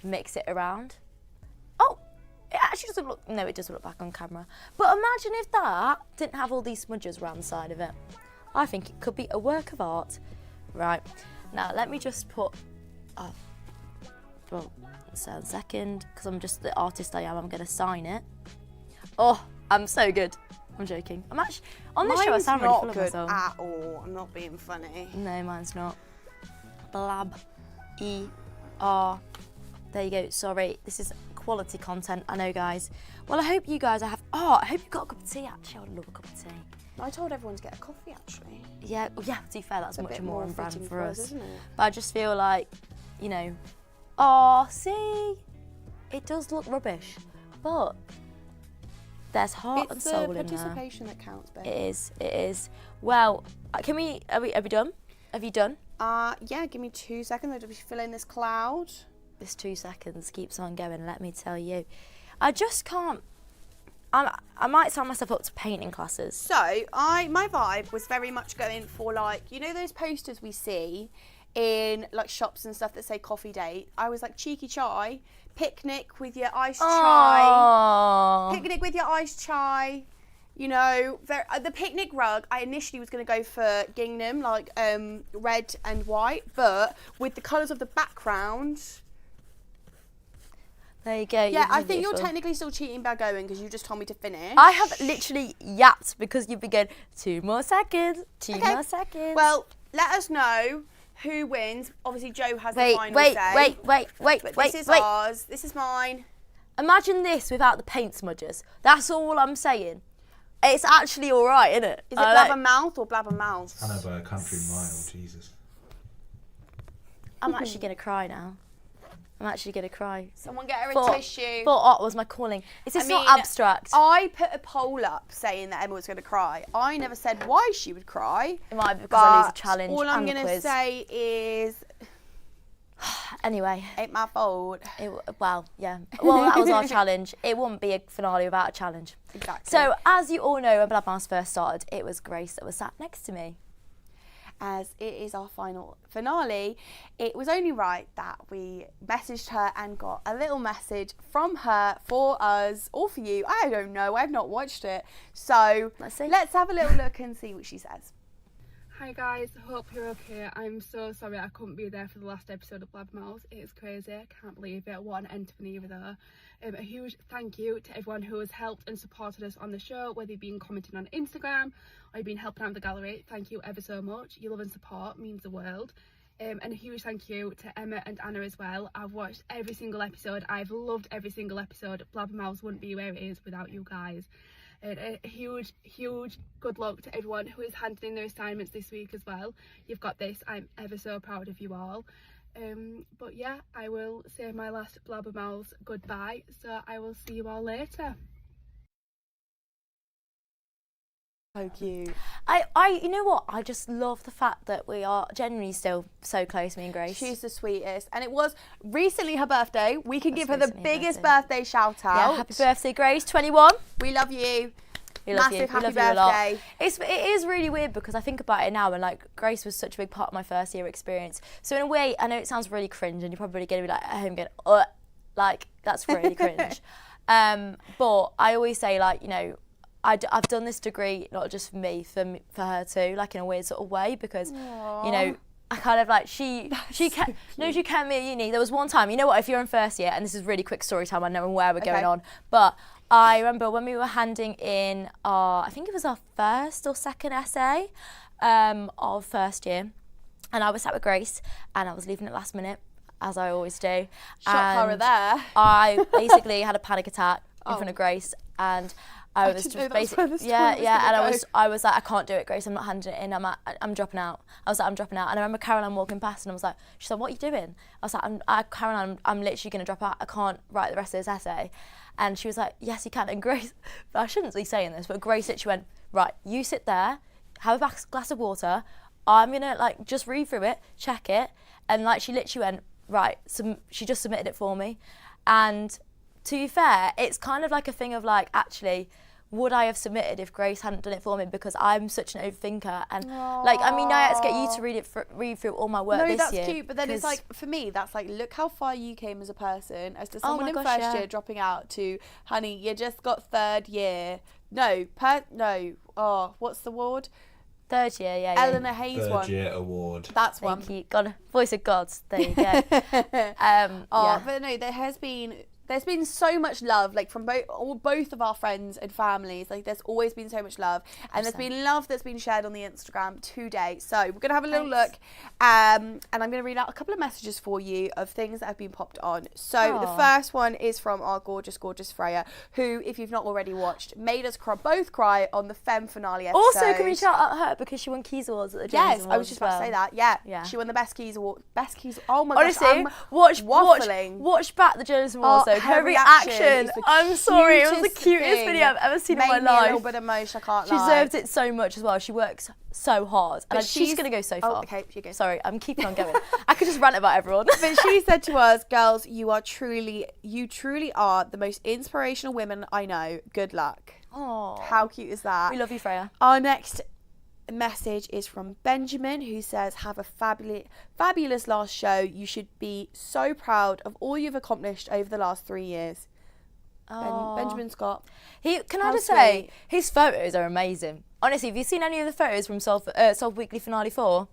mix it around. Oh, it actually doesn't look, no, it doesn't look back on camera. But imagine if that didn't have all these smudges around the side of it. I think it could be a work of art. Right. Now, let me just put, well, a second, because I'm just the artist I am, I'm going to sign it. Oh, I'm so good. I'm joking. I'm actually, on this show I sound really full of myself. Mine's not good at all. I'm not being funny. No, mine's not. Blab, E-R. There you go, sorry. This is quality content, I know, guys. Well, I hope you guys I hope you got a cup of tea, actually. I would love a cup of tea. I told everyone to get a coffee, actually. Yeah, to be fair, that's much more on brand for us. Isn't it? But I just feel like, you know, see, it does look rubbish, but there's heart and soul in there. It's the participation that counts, babe. It is. Well, are we done? Have you done? Yeah, give me 2 seconds. I'll just fill in this cloud. This 2 seconds keeps on going, let me tell you. I just can't. I might sign myself up to painting classes. So, my vibe was very much going for like, you know those posters we see in like shops and stuff that say coffee date? I was like cheeky chai, picnic with your iced chai. Picnic with your iced chai. You know, the picnic rug, I initially was going to go for gingham, like red and white, but with the colours of the background. There you go. Yeah, I think you're technically still cheating by going because you just told me to finish. I have literally yapped because you've been going 2 more seconds, 2 more seconds. Well, let us know who wins. Obviously, Joe has the final say. Wait. This is ours. This is mine. Imagine this without the paint smudges. That's all I'm saying. It's actually all right, isn't it? Is it Blabbermouth or Blabbermouths? I know, by a country mile, Jesus. I'm actually going to cry now. I'm actually going to cry. Someone get her a tissue. Thought art was my calling. Is this not abstract? I put a poll up saying that Emma was going to cry. I never said why she would cry. It might be because I lose a challenge. All I'm going to say is... Anyway. Ain't my fault. Well, yeah. Well, that was our challenge. It wouldn't be a finale without a challenge. Exactly. So, as you all know, when Blabbermouths first started, it was Grace that was sat next to me. As it is our final finale, it was only right that we messaged her and got a little message from her for us or for you. I don't know. I've not watched it. So let's have a little look and see what she says. Hi guys, hope you're okay. I'm so sorry I couldn't be there for the last episode of Blabbermouths. It is crazy, I can't believe it. What an end to an era though. A huge thank you to everyone who has helped and supported us on the show, whether you've been commenting on Instagram or you've been helping out the gallery. Thank you ever so much. Your love and support means the world. And a huge thank you to Emma and Anna as well. I've watched every single episode. I've loved every single episode. Blabbermouths wouldn't be where it is without you guys. And a huge good luck to everyone who is handing in their assignments this week as well. You've got this. I'm ever so proud of you all. But yeah, I will say my last Blabbermouths goodbye, so I will see you all later. So cute. You know what? I just love the fact that we are genuinely still so close, me and Grace. She's the sweetest. And it was recently her birthday. We can give her the biggest birthday shout out. Yeah, happy birthday, Grace, 21. We love you. We love Massive you. happy We love birthday. You a lot. It is really weird because I think about it now and like Grace was such a big part of my first year experience. So in a way, I know it sounds really cringe and you're probably going to be like at home going, like that's really cringe. But I always say like, you know, I've done this degree not just for me, for her too, like in a weird sort of way because, Aww. you know, I kind of like she kept me at uni. There was one time, you know what, if you're in first year, and this is really quick story time, I know where we're going on, but I remember when we were handing in I think it was our first or second essay of first year, and I was sat with Grace, and I was leaving at last minute, as I always do. Shock horror there. I basically had a panic attack in front of Grace, and I was just basically, and I was like, I can't do it, Grace. I'm not handing it in. I'm dropping out. I was like, I'm dropping out. And I remember Caroline walking past, and I was like, she's like, what are you doing? I was like, Caroline, I'm literally going to drop out. I can't write the rest of this essay. And she was like, yes, you can. And Grace, I shouldn't be saying this, but Grace literally went, right, you sit there, have a glass of water. I'm gonna like just read through it, check it, and like she literally went, right. She just submitted it for me, and to be fair, it's kind of like a thing of like, actually, would I have submitted if Grace hadn't done it for me? Because I'm such an overthinker, and like, I mean, I had to get you to read through all my work this year. No, that's cute, but then it's like, for me, that's like, look how far you came as a person, as to someone in first year dropping out to, honey, you just got third year. What's the award? Third year, yeah. Eleanor Hayes Third one. year award. That's one. Thank you. God, voice of gods. There you go. But no, there's been so much love, like from both of our friends and families. Like there's always been so much love, and there's been love that's been shared on the Instagram today. So we're gonna have a little look, and I'm gonna read out a couple of messages for you of things that have been popped on. So the first one is from our gorgeous Freya, who, if you've not already watched, made us both cry on the Femme finale episode. Also, can we shout out her because she won Keys Awards at the James Awards? Yes, I was just about to say that. Yeah, she won the Best Keys Award. Oh my gosh, I'm watch back the James Awards though. Her reaction, I'm sorry, it was the cutest video I've ever seen in my life. Made me a little bit emotional, I can't lie. She deserved it so much as well. She works so hard, and she's going to go so far. Oh, okay, you go. Sorry, I'm keeping on going. I could just rant about everyone. But she said to us, girls, you truly are the most inspirational women I know. Good luck. Oh, how cute is that? We love you, Freya. Our next message is from Benjamin, who says, have a fabulous last show. You should be so proud of all you've accomplished over the last 3 years. Benjamin Scott. Can I just say, his photos are amazing. Honestly, have you seen any of the photos from Salford Weekly Finale 4?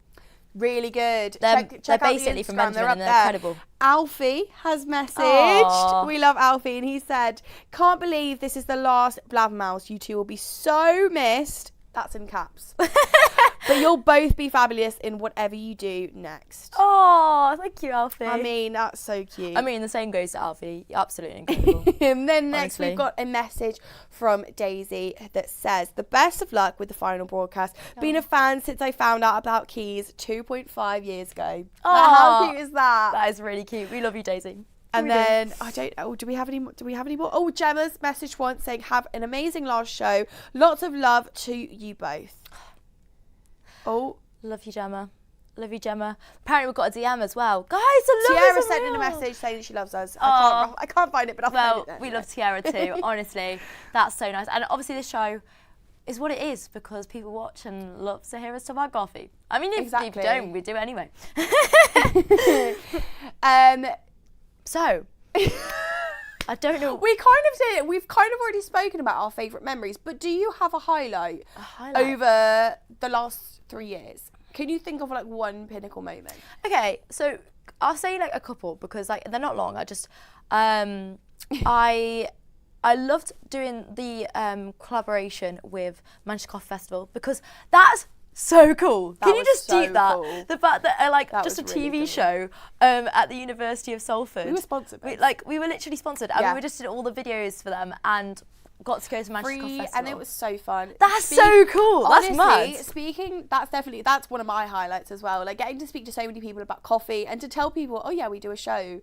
Really good. They're check basically out from Instagram. Benjamin, and they're incredible. Alfie has messaged. Aww. We love Alfie, and he said, can't believe this is the last Blabbermouths. You two will be so missed. That's in caps. But you'll both be fabulous in whatever you do next. Oh, thank you, Alfie. I mean, that's so cute. I mean, the same goes to Alfie. You're absolutely incredible. And then next we've got a message from Daisy that says, the best of luck with the final broadcast. Been a fan since I found out about Keys 2.5 years ago. Oh, how cute is that? That is really cute. We love you, Daisy. And then I don't know. Do we have any more? Oh, Gemma's messaged once saying, "Have an amazing last show. Lots of love to you both." Oh, love you, Gemma. Love you, Gemma. Apparently we've got a DM as well. Guys, I love Tiara sent in a message saying that she loves us. I can't find it, but I'll find it. Well, we love Tiara too. Honestly, that's so nice. And obviously this show is what it is because people watch and love to hear us talk about coffee. I mean, if you don't, we do it anyway. So, I don't know. We've kind of already spoken about our favourite memories, but do you have a highlight over the last 3 years? Can you think of like one pinnacle moment? Okay, so I'll say like a couple because like they're not long. I just I loved doing the collaboration with Manchester Coffee Festival because that's so cool. Can you just deep that? Cool. The fact that like that just a TV show at the University of Salford. We were sponsored. We were literally sponsored, and we just did all the videos for them and got to go to Manchester Coffee Festival. And it was so fun. That's so cool. Honestly, that's mad. That's one of my highlights as well. Like getting to speak to so many people about coffee and to tell people, oh yeah, we do a show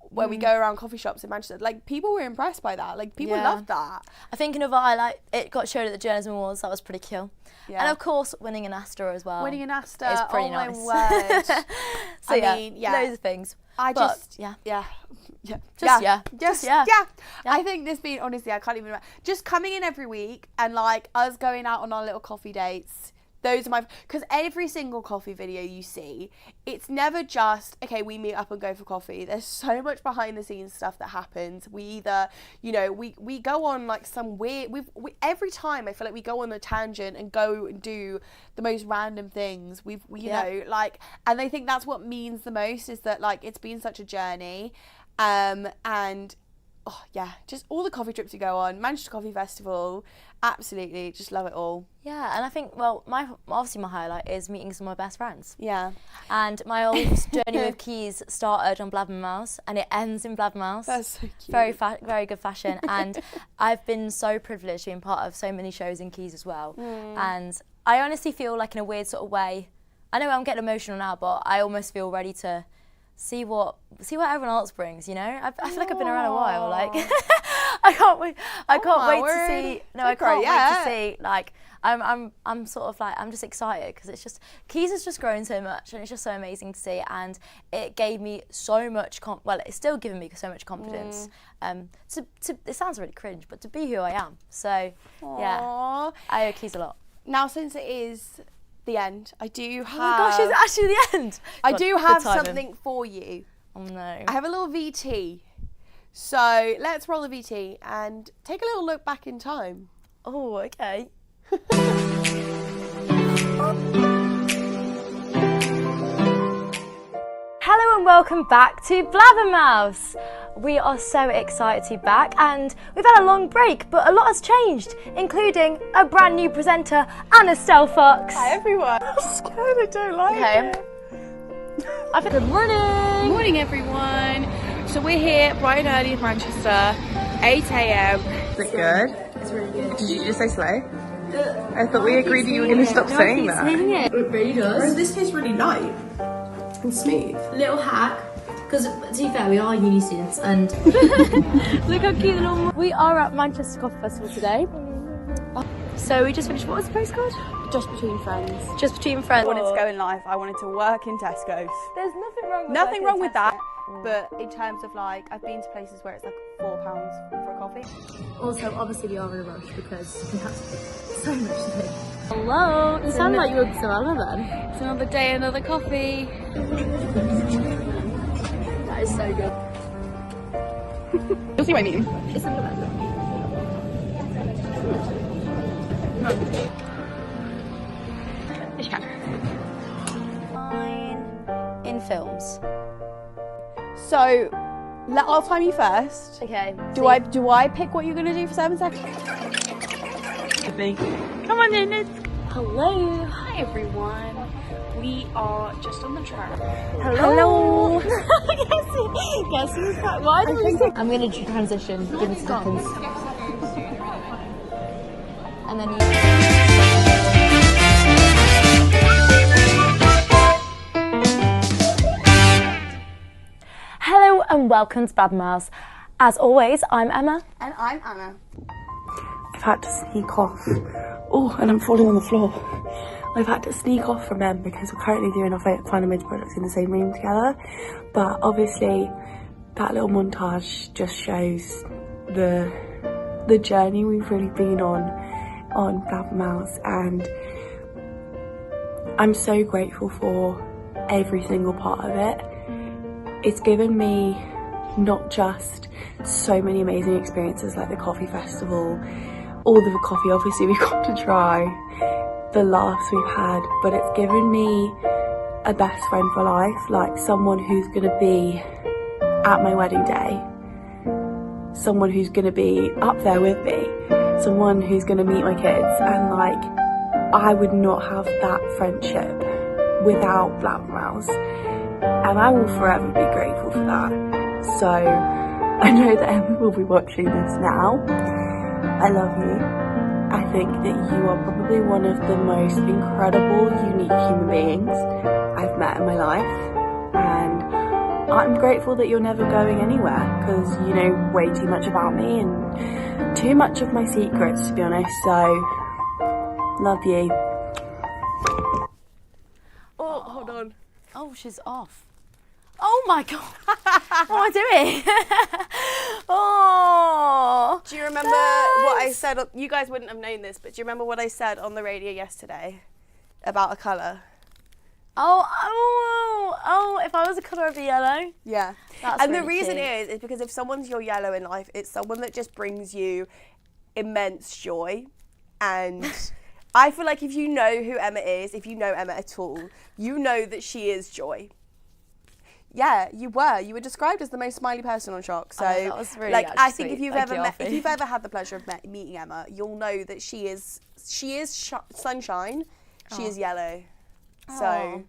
where we go around coffee shops in Manchester. Like people were impressed by that. Like people loved that. I think another highlight, it got showed at the Journalism Awards. That was pretty cool. Yeah. And of course, winning an Astor as well. Winning an Astor is pretty nice. My word. So I mean, loads of things. I think this being, honestly, I can't even remember. Just coming in every week and like us going out on our little coffee dates. Those are because every single coffee video you see, it's never just, okay, we meet up and go for coffee. There's so much behind the scenes stuff that happens. We either, we go on like some weird, every time I feel like we go on a tangent and go and do the most random things. You know, like, and I think that's what means the most is that like, it's been such a journey. And oh yeah, just all the coffee trips we go on, Manchester Coffee Festival, absolutely, just love it all. Yeah, and I think, well, obviously my highlight is meeting some of my best friends. Yeah. And my whole journey with Quays started on Blabbermouths and it ends in Blabbermouths. That's so cute. Very good fashion. And I've been so privileged being part of so many shows in Quays as well. And I honestly feel like in a weird sort of way, I know I'm getting emotional now, but I almost feel ready to see what everyone else brings, you know? I feel like I've been around a while, like I can't wait to see. No, I can't wait to see. Like I'm sort of like I'm just excited because it's just Quays has just grown so much and it's just so amazing to see, and it gave me so much it's still giving me so much confidence. It sounds really cringe, but to be who I am. So yeah, I owe Quays a lot. Now since it is the end, I do have. Oh my gosh, it's actually the end. I do have something for you. Oh no. I have a little VT. So let's roll the VT and take a little look back in time. Oh, okay. Hello and welcome back to Blabbermouths. We are so excited to be back, and we've had a long break, but a lot has changed, including a brand new presenter, Anna Fox. Hi everyone. I'm scared, I don't like it. Good morning. Good morning everyone. So we're here bright and early in Manchester, 8 a.m. Is it good? It's really good. Did you just say slow? I thought we agreed that you were going to stop saying that. It really does. This tastes really light and smooth. Little hack, because to be fair, we are uni students and look how cute little. We are at Manchester Coffee Festival today. So we just finished. What was the postcode? Just Between Friends. Just Between Friends. I wanted to go in life. I wanted to work in Tesco's. There's nothing wrong with that. But in terms of like, I've been to places where it's like £4 for a coffee. also obviously we are in a rush because we have so much to do. Hello. It sounded like you were Savannah then. It's another day, another coffee. That is so good. You'll see what I mean. It's under that. Fine. In films. So, I'll time you first. Okay. Do I pick what you're gonna do for 7 seconds? Come on in. Hello. Hi everyone. We are just on the track. Hello. Guess who's back? Why do we think? I'm gonna transition. Give me seconds. And then you. Hello and welcome to Blabbermouths. As always, I'm Emma. And I'm Anna. I've had to sneak off. Oh, and I'm falling on the floor. I've had to sneak off from them because we're currently doing our final major projects in the same room together. But obviously, that little montage just shows the journey we've really been on Blabbermouths, and I'm so grateful for every single part of it. It's given me not just so many amazing experiences like the coffee festival, all the coffee obviously we got to try, the laughs we've had, but it's given me a best friend for life, like someone who's going to be at my wedding day, someone who's going to be up there with me, someone who's going to meet my kids, and like I would not have that friendship without Blabbermouths, and I will forever be grateful for that. So I know that Emma will be watching this now. I love you. I think that you are probably one of the most incredible, unique human beings I've met in my life, and I'm grateful that you're never going anywhere because you know way too much about me and too much of my secrets, to be honest. So love you. Oh, hold on. Oh, she's off. Oh my God. What am I doing? Oh. Do you remember what I said? You guys wouldn't have known this, but do you remember what I said on the radio yesterday about a colour? Oh, if I was a colour, I'd be yellow. Yeah. That's and really the reason cute. is because if someone's your yellow in life, it's someone that just brings you immense joy. And I feel like if you know who Emma is, if you know Emma at all, you know that she is joy. Yeah, you were described as the most smiley person on Shock. So that was really like I think sweet. if you've ever had the pleasure of meeting Emma, you'll know that she is sunshine. She is yellow. So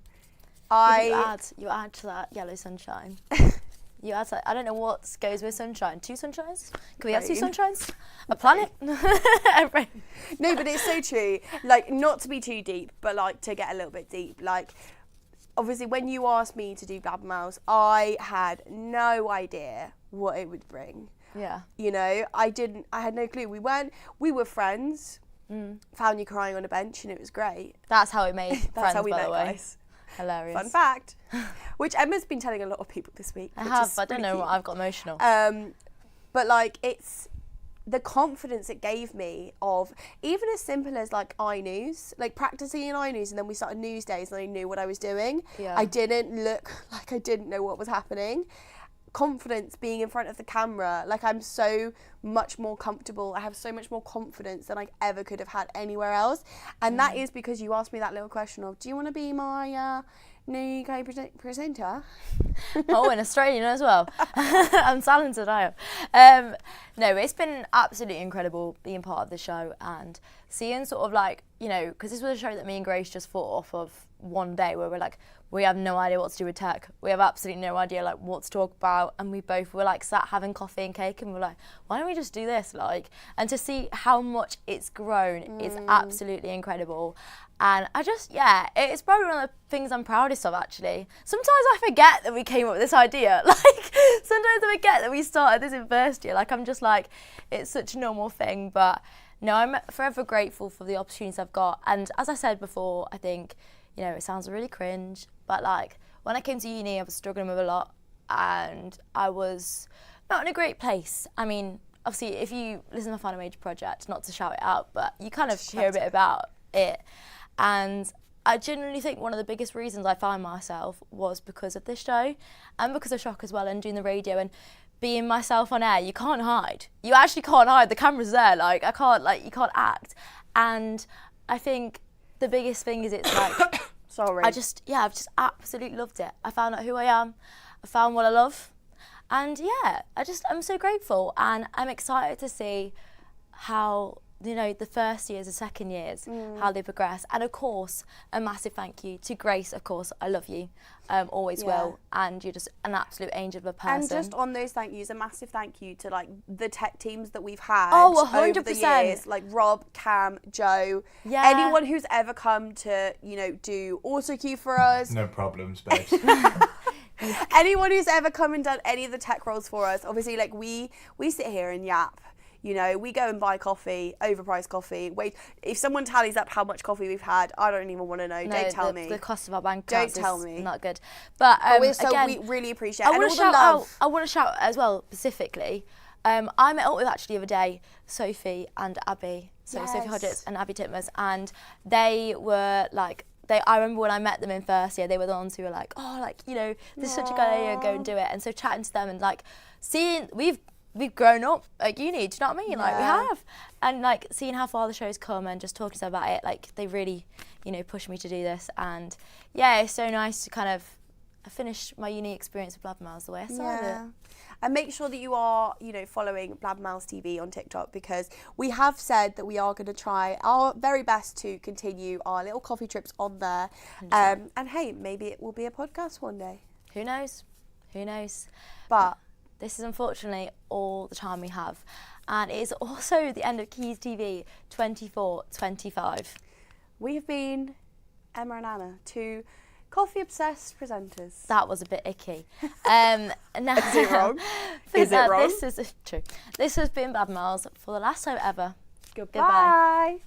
you add to that yellow sunshine. You add to, I don't know what goes with sunshine. 2 sunshines? Can we have 2 sunshines? A planet? No, but it's so true. Like, not to be too deep, but like to get a little bit deep. Like, obviously, when you asked me to do Blabbermouths, I had no idea what it would bring. Yeah. You know, I had no clue. We were friends. Found you crying on a bench, and it was great. That's how we made friends, That's how we by met, the way. guys. Hilarious. Fun fact, which Emma's been telling a lot of people this week. I have. I don't know what I've got emotional. But like, it's the confidence it gave me of even as simple as like iNews, like practicing in iNews, and then we started news days and I knew what I was doing. Yeah. I didn't look like I didn't know what was happening. Confidence being in front of the camera, like I'm so much more comfortable. I have so much more confidence than I ever could have had anywhere else, and that is because you asked me that little question of, do you want to be my new presenter? Oh, an Australian as well. I'm talented, I am. No, it's been absolutely incredible being part of the show and seeing sort of like, you know, because this was a show that me and Grace just thought off of one day where we're like, we have no idea what to do with tech. We have absolutely no idea like what to talk about, and we both were like sat having coffee and cake, and we're like, why don't we just do this? Like, and to see how much it's grown is absolutely incredible. And I just, yeah, it's probably one of the things I'm proudest of, actually. Sometimes I forget that we came up with this idea. Like, sometimes I forget that we started this in first year. Like, I'm just like, it's such a normal thing. But no, I'm forever grateful for the opportunities I've got. And as I said before, I think, you know, it sounds really cringe, but like, when I came to uni, I was struggling with a lot, and I was not in a great place. I mean, obviously, if you listen to my final major project, not to shout it out, but you kind of hear a bit about it. And I genuinely think one of the biggest reasons I found myself was because of this show, and because of Shock as well, and doing the radio and being myself on air. You can't hide. You actually can't hide. The camera's there. Like, you can't act. And I think the biggest thing is it's like, sorry. I've just absolutely loved it. I found out who I am. I found what I love. And yeah, I'm so grateful. And I'm excited to see how, you know, the first years, the second years, how they progress. And of course, a massive thank you to Grace, of course. I love you, always will. And you're just an absolute angel of a person. And just on those thank yous, a massive thank you to like the tech teams that we've had over the years, like Rob, Cam, Joe, anyone who's ever come to, you know, do auto cue for us. No problems, babes. Anyone who's ever come and done any of the tech rolls for us, obviously, like we sit here and yap. You know, we go and buy coffee, overpriced coffee. Wait, if someone tallies up how much coffee we've had, I don't even want to know. Don't tell me. The cost of our bank accounts Don't tell me. Not good. But again, we really appreciate it. I want to shout out as well, specifically. I met up with actually the other day Sophie and Abby. So Sophie Hodgetts and Abby Titmus, and they were like, I remember when I met them in first year, they were the ones who were like, oh, like, you know, this is such a good idea, go and do it. And so chatting to them and like seeing, we've grown up at uni, do you know what I mean? Like we have. And like seeing how far the show's come and just talking to them about it, like they really, you know, pushed me to do this. And yeah, it's so nice to kind of finish my uni experience with Blabbermouths the way I started it. And make sure that you are, you know, following Blabbermouths TV on TikTok, because we have said that we are going to try our very best to continue our little coffee trips on there. And hey, maybe it will be a podcast one day. Who knows? Who knows? But this is unfortunately all the time we have. And it is also the end of Quays TV 24-25. We have been Emma and Anna, two coffee-obsessed presenters. That was a bit icky. Now, is it wrong? Is it wrong? This is true. This has been Blabbermouths for the last time ever. Goodbye.